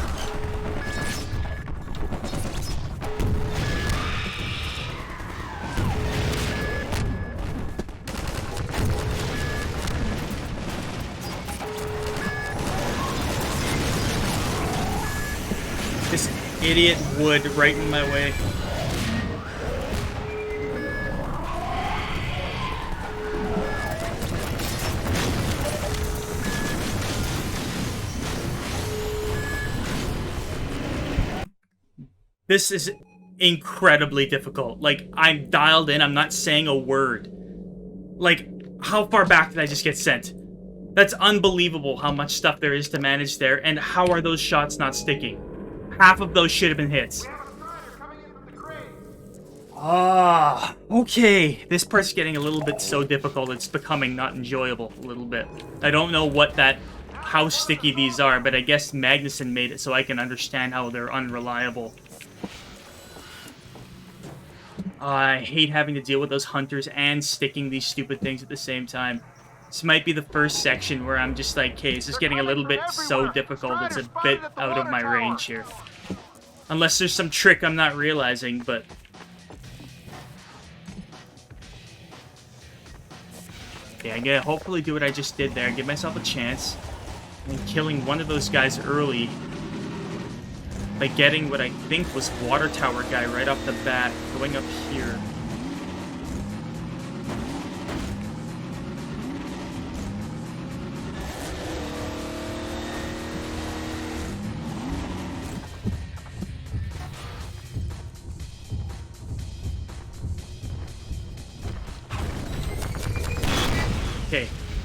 This idiot wood right in my way. This is incredibly difficult. Like, I'm dialed in, I'm not saying a word. Like, how far back did I just get sent? That's unbelievable how much stuff there is to manage there, and how are those shots not sticking? Half of those should have been hits. Ah, okay. This part's getting a little bit so difficult, it's becoming not enjoyable a little bit. I don't know how sticky these are, but I guess Magnuson made it so I can understand how they're unreliable. I hate having to deal with those hunters and sticking these stupid things at the same time. This might be the first section where I'm just like, okay, it's just getting a little bit so difficult, it's a bit out of my range here. Unless there's some trick I'm not realizing, but... Okay, I'm gonna hopefully do what I just did there, give myself a chance. And killing one of those guys early. By getting what I think was water tower guy right off the bat, going up here.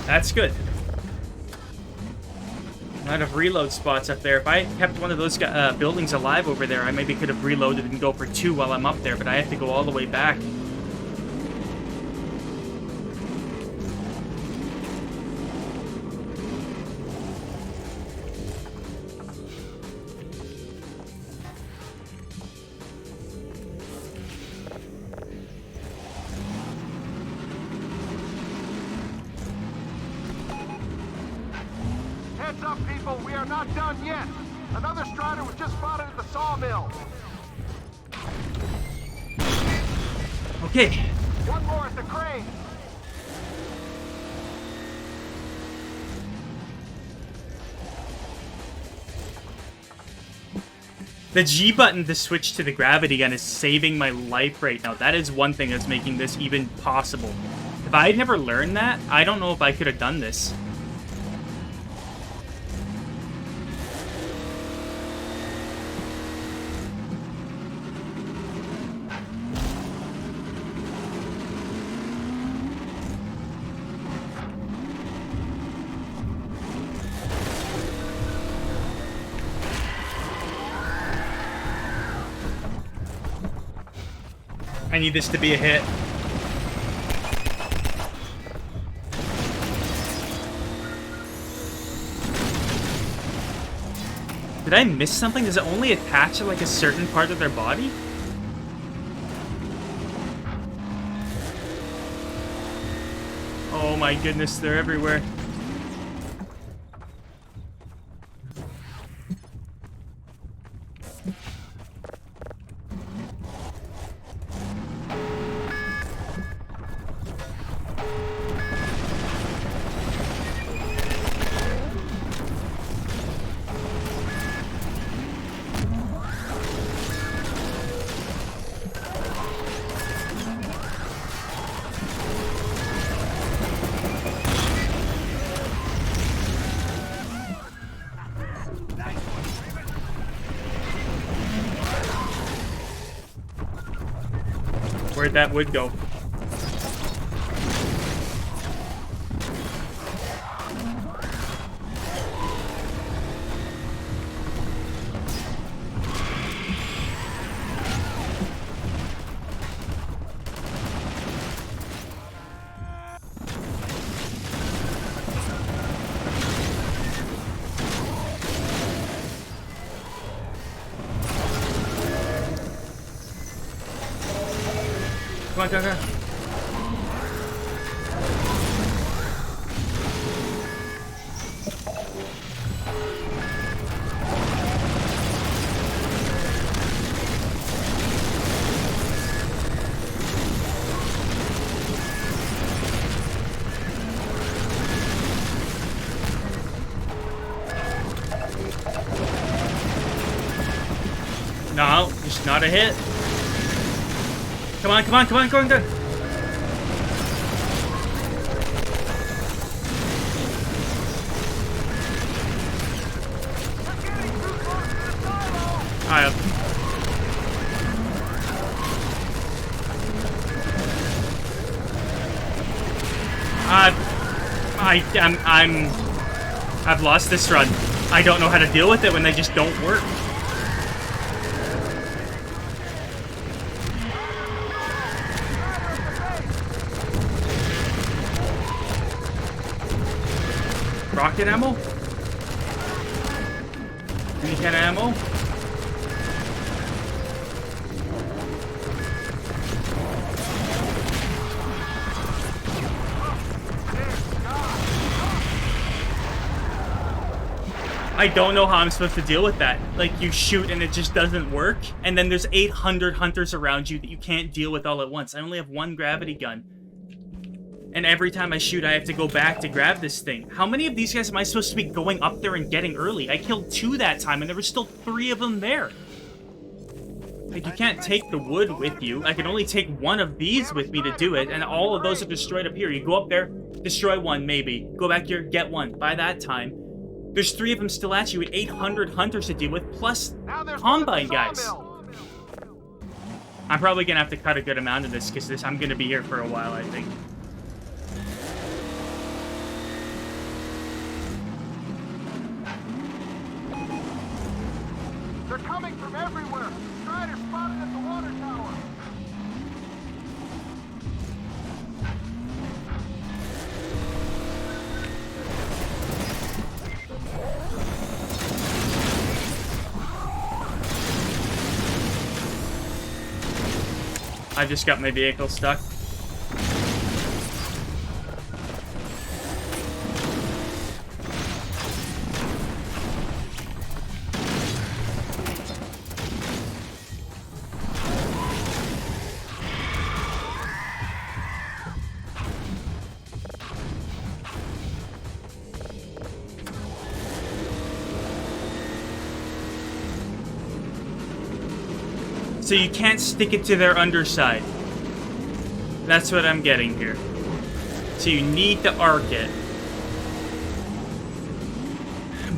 That's good. A lot of reload spots up there. If I kept one of those buildings alive over there, I maybe could have reloaded and go for 2 while I'm up there, but I have to go all the way back. Heads up, people, we are not done yet. Another Strider was just spotted at the sawmill. Okay. One more at the crane. The G button to switch to the gravity gun is saving my life right now. That is one thing that's making this even possible. If I had never learned that, I don't know if I could have done this. I need this to be a hit. Did I miss something? Does it only attach to like a certain part of their body? Oh my goodness, they're everywhere. Where'd that wood go? Come on, come on. No, it's not a hit. Come on, come on, come on, come on, go. I've lost this run. I don't know how to deal with it when they just don't work. Rocket ammo? Any kind of ammo? I don't know how I'm supposed to deal with that. Like, you shoot and it just doesn't work, and then there's 800 hunters around you that you can't deal with all at once. I only have one gravity gun. And every time I shoot, I have to go back to grab this thing. How many of these guys am I supposed to be going up there and getting early? I killed 2 that time, and there were still 3 of them there. Like, you can't take the wood with you. I can only take 1 of these with me to do it, and all of those are destroyed up here. You go up there, destroy 1, maybe. Go back here, get 1. By that time, there's 3 of them still at you with 800 hunters to deal with, plus combine guys. I'm probably going to have to cut a good amount of this, because I'm going to be here for a while, I think. They're coming from everywhere. Striders spotted at the water tower. I just got my vehicle stuck. So you can't stick it to their underside. That's what I'm getting here. So you need to arc it.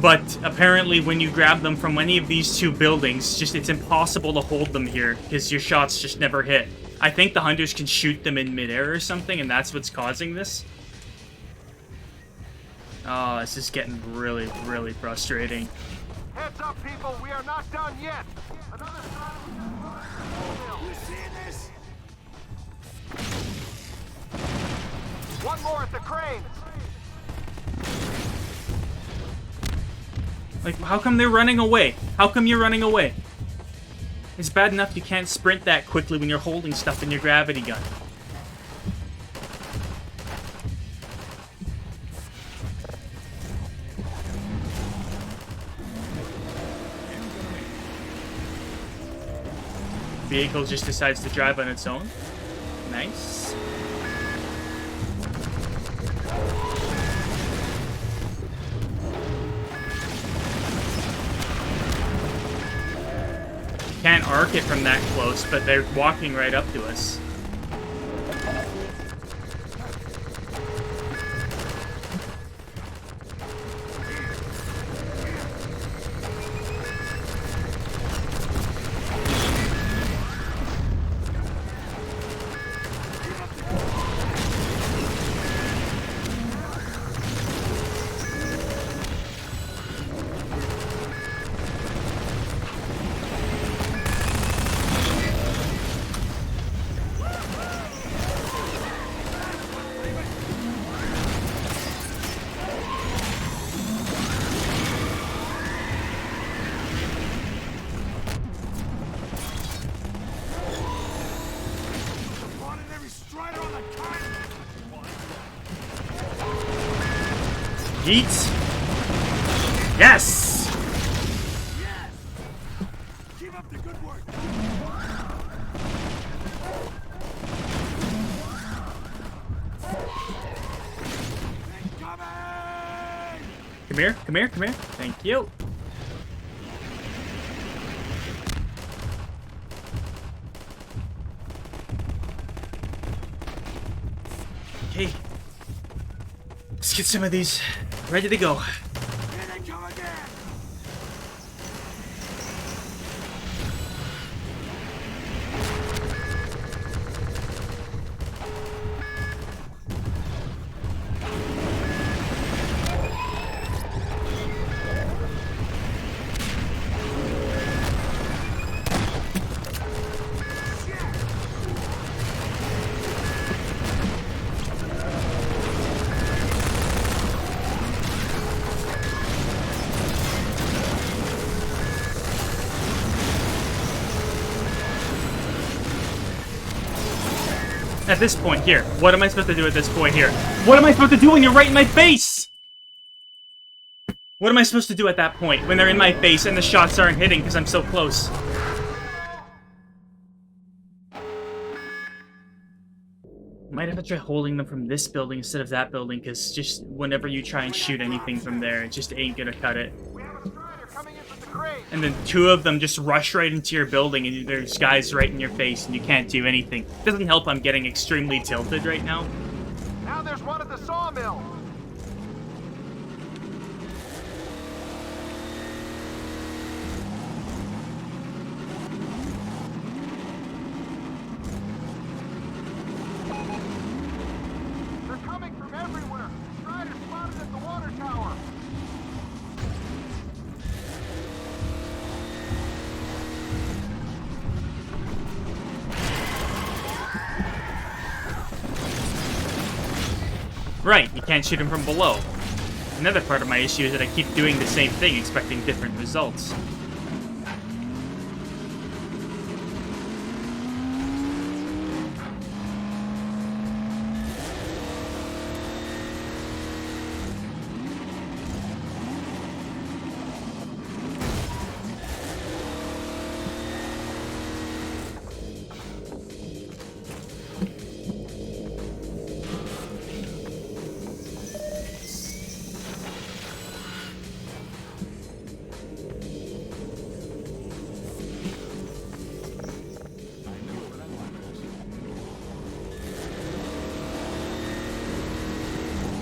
But apparently when you grab them from any of these two buildings, it's impossible to hold them here because your shots just never hit. I think the hunters can shoot them in midair or something, and that's what's causing this. Oh, this is getting really, really frustrating. Heads up, people. We are not done yet. Another you see this? One more at the crane. Like, how come they're running away? How come you're running away? It's bad enough you can't sprint that quickly when you're holding stuff in your gravity gun. Vehicle just decides to drive on its own. Nice. Can't arc it from that close, but they're walking right up to us. Eat. Yes! Yes! Keep up the good work. Come here, come here, come here. Thank you. Okay. Let's get some of these ready to go. Here they come again. At this point here, what am I supposed to do at this point here? What am I supposed to do when you're right in my face? What am I supposed to do at that point when they're in my face and the shots aren't hitting because I'm so close? Might have to try holding them from this building instead of that building, because just whenever you try and shoot anything from there, it just ain't gonna cut it. And then two of them just rush right into your building and there's guys right in your face and you can't do anything. It doesn't help I'm getting extremely tilted right now. Now there's one at the sawmill. They're coming from everywhere. Striders spotted at the water tower. Right, you can't shoot him from below. Another part of my issue is that I keep doing the same thing, expecting different results.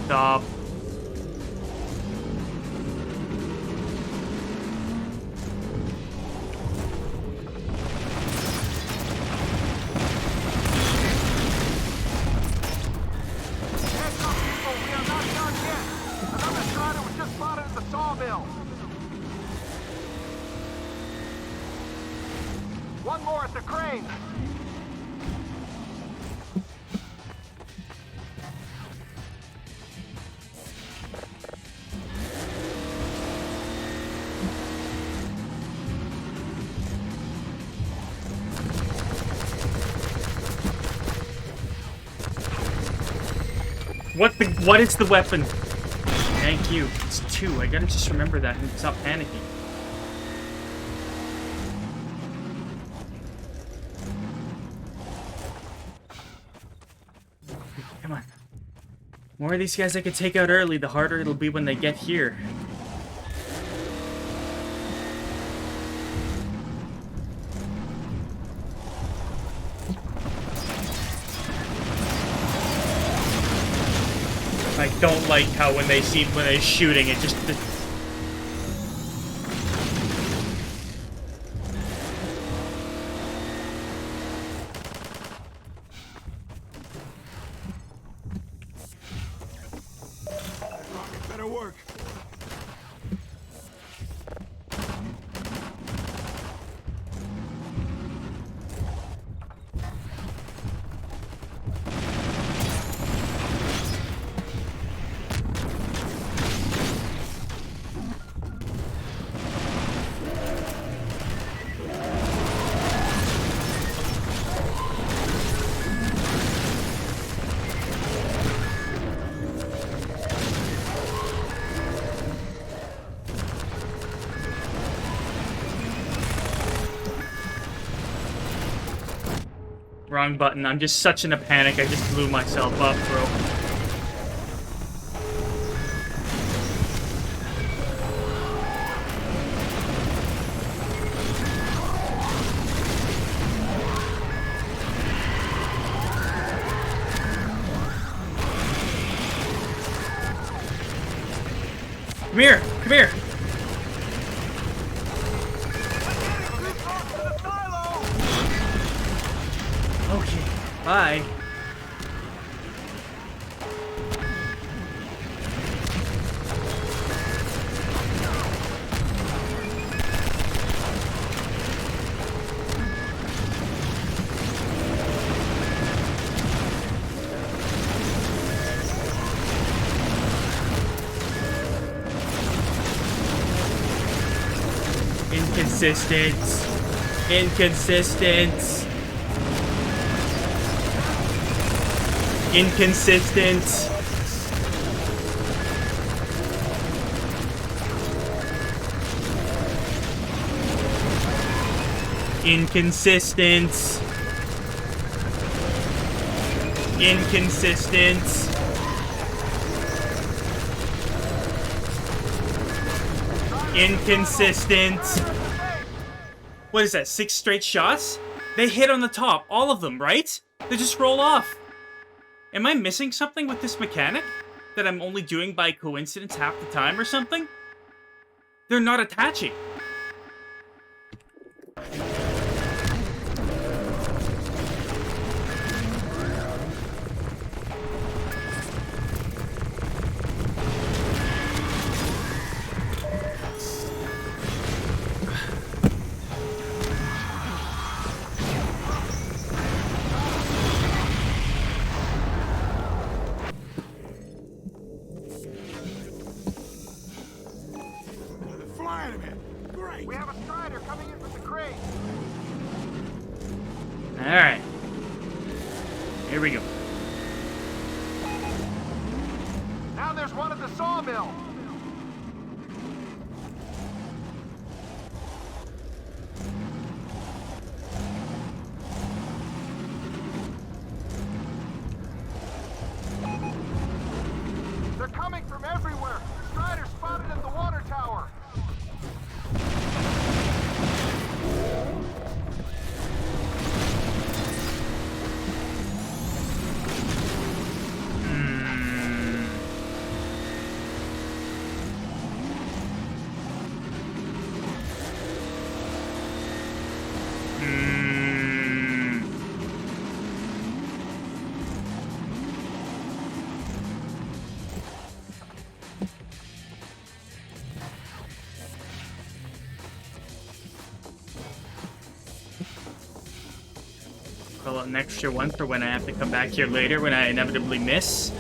Stop. One more at the crane. What is the weapon? Thank you. It's 2. I gotta just remember that and stop panicking. Come on. More of these guys I could take out early, the harder it'll be when they get here. I don't like how when they're shooting, it just... Better work. Wrong button. I'm just such in a panic. I just blew myself up, bro. Come here! Come here! Okay, bye. Inconsistent. Inconsistent. Inconsistent. Inconsistent. Inconsistent. Inconsistent. What is that, 6 straight shots? They hit on the top, all of them, right? They just roll off. Am I missing something with this mechanic? That I'm only doing by coincidence half the time or something? They're not attaching. Wait a minute. Great. We have a strider coming in from the crate. Alright. Here we go. Now there's one at the sawmill. They're coming from everywhere. Strider spotted at the water tower. Pull out an extra one for when I have to come back here later when I inevitably miss.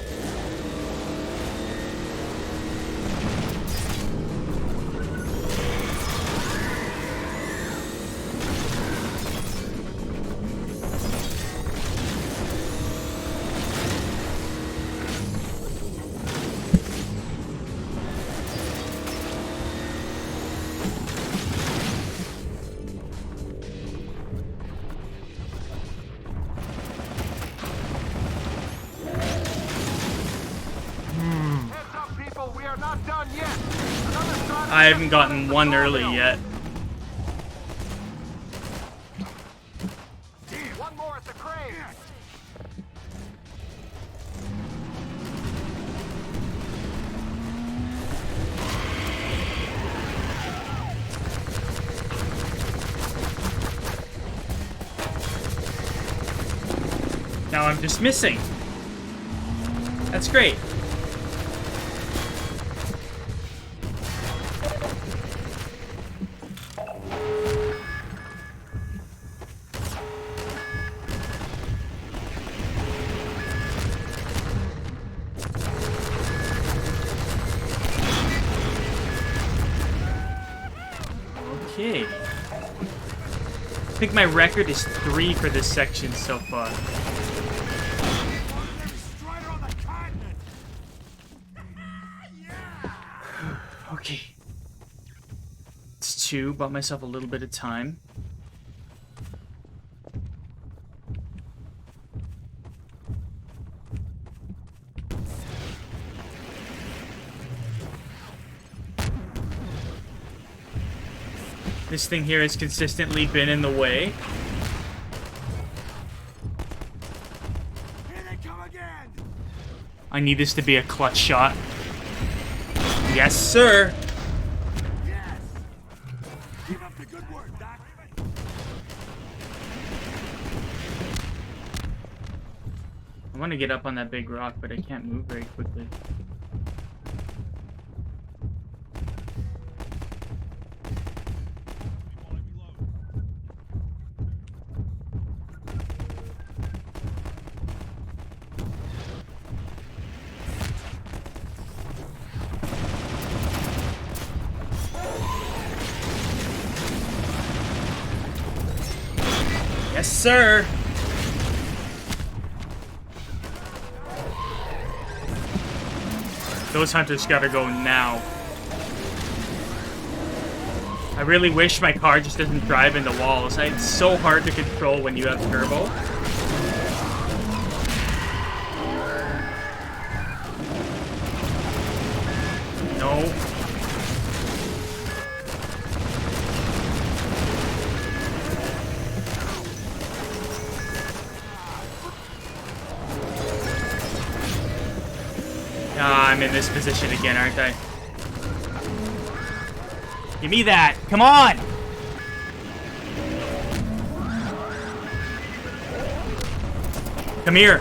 I haven't gotten one early yet. One more at the crane. Now I'm just missing. That's great. Okay. I think my record is 3 for this section so far. Okay. It's 2. Bought myself a little bit of time. This thing here has consistently been in the way. Here they come again. I need this to be a clutch shot. Yes, sir. Yes. Keep up the good work, Doc. I want to get up on that big rock, but I can't move very quickly. Yes, sir. Those hunters gotta go now. I really wish my car just doesn't drive into walls. It's so hard to control when you have turbo. No. Ah, I'm in this position again, aren't I? Give me that! Come on! Come here!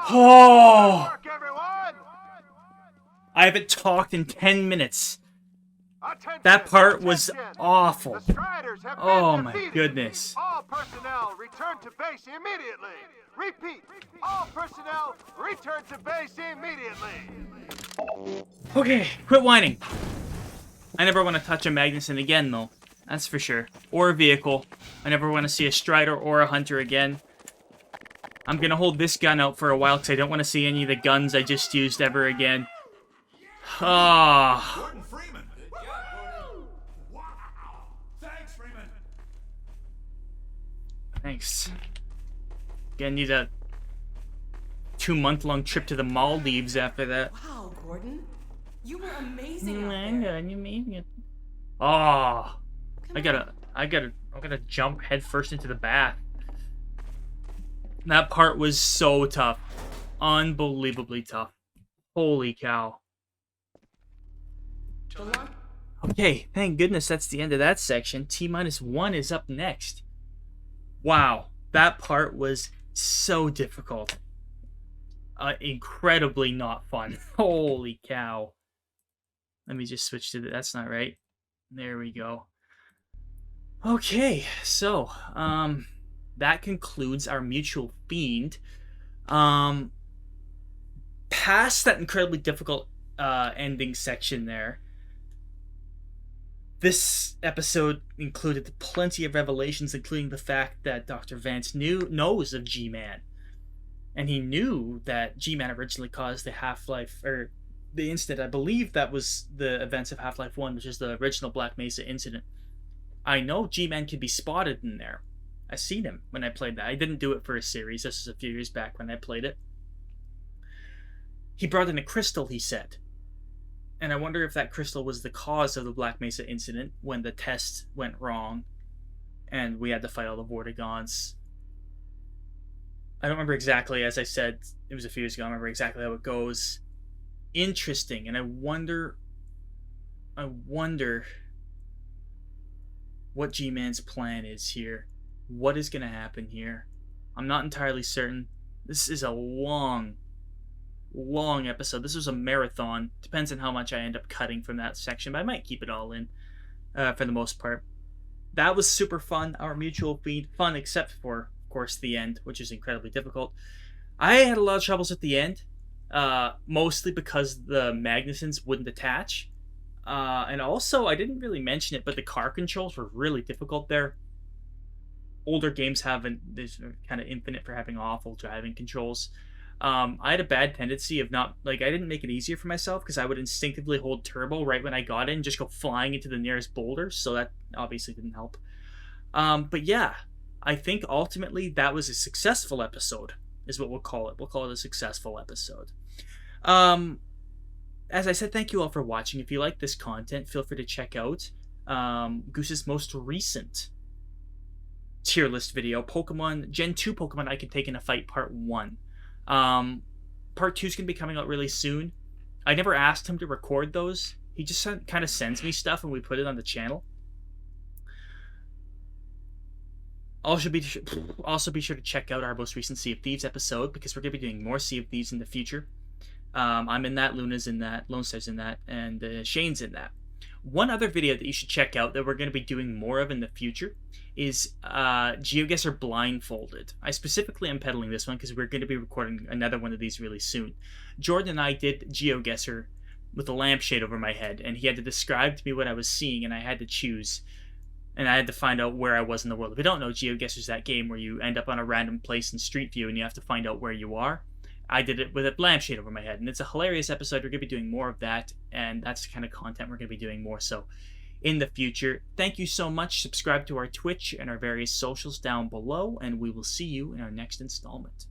Oh! Work, everyone! I haven't talked in 10 minutes. Attention, That part was attention. awful. The Striders have Oh been my defeated. goodness. All personnel return to base immediately. Repeat, all personnel return to base immediately. Okay, quit whining. I never want to touch a Magnuson again, though. That's for sure. Or a vehicle. I never want to see a Strider or a Hunter again. I'm going to hold this gun out for a while because I don't want to see any of the guns I just used ever again. Ah. Gordon Freeman. Wow. Thanks, Freeman. Thanks. Gonna need a 2-month-long trip to the Maldives after that. Wow, Gordon. You were amazing out I'm there. gonna make it. Oh. I'm gonna jump headfirst into the bath. That part was so tough. Unbelievably tough. Holy cow. Okay, thank goodness that's the end of that section. T-1 is up next. Wow, that part was so difficult. Incredibly not fun. Holy cow. Let me just switch to that's not right. There we go. Okay, so, that concludes our Mutual Fiend. Past that incredibly difficult ending section there, this episode included plenty of revelations, including the fact that Dr. Vance knows of G-Man. And he knew that G-Man originally caused the Half-Life, or the incident. I believe that was the events of Half-Life 1, which is the original Black Mesa incident. I know G-Man can be spotted in there. I seen him when I played that. I didn't do it for a series. This was a few years back when I played it. He brought in a crystal, he said. And I wonder if that crystal was the cause of the Black Mesa incident when the test went wrong and we had to fight all the Vortigons. I don't remember exactly, as I said, it was a few years ago. I don't remember exactly how it goes. Interesting, and I wonder what G-Man's plan is here. What is going to happen here? I'm not entirely certain. This is a long episode. This was a marathon. Depends on how much I end up cutting from that section, but I might keep it all in for the most part. That was super fun. Our Mutual Fiend, fun except for, of course, the end, which is incredibly difficult. I had a lot of troubles at the end, mostly because the Magnusons wouldn't attach. And also, I didn't really mention it, but the car controls were really difficult there. Older games there's kind of infinite for having awful driving controls. I had a bad tendency of I didn't make it easier for myself because I would instinctively hold turbo right when I got in, just go flying into the nearest boulder, so that obviously didn't help. But yeah, I think ultimately that was a successful episode, is what we'll call it. We'll call it a successful episode. As I said, thank you all for watching. If you like this content, feel free to check out Goose's most recent tier list video, Pokemon Gen 2 Pokemon I Can Take in a Fight Part 1. Part 2 is going to be coming out really soon. I never asked him to record those. He just kind of sends me stuff and we put it on the channel. Also be sure to check out our most recent Sea of Thieves episode, because we're going to be doing more Sea of Thieves in the future. I'm in that, Luna's in that, Lone Star's in that, and Shane's in that. One other video that you should check out that we're going to be doing more of in the future is GeoGuessr Blindfolded. I specifically am peddling this one because we're going to be recording another one of these really soon. Jordan and I did GeoGuessr with a lampshade over my head, and he had to describe to me what I was seeing, and I had to choose. And I had to find out where I was in the world. If you don't know, GeoGuessr is that game where you end up on a random place in Street View and you have to find out where you are. I did it with a lampshade over my head, and it's a hilarious episode. We're going to be doing more of that, and that's the kind of content we're going to be doing more so in the future. Thank you so much. Subscribe to our Twitch and our various socials down below, and we will see you in our next installment.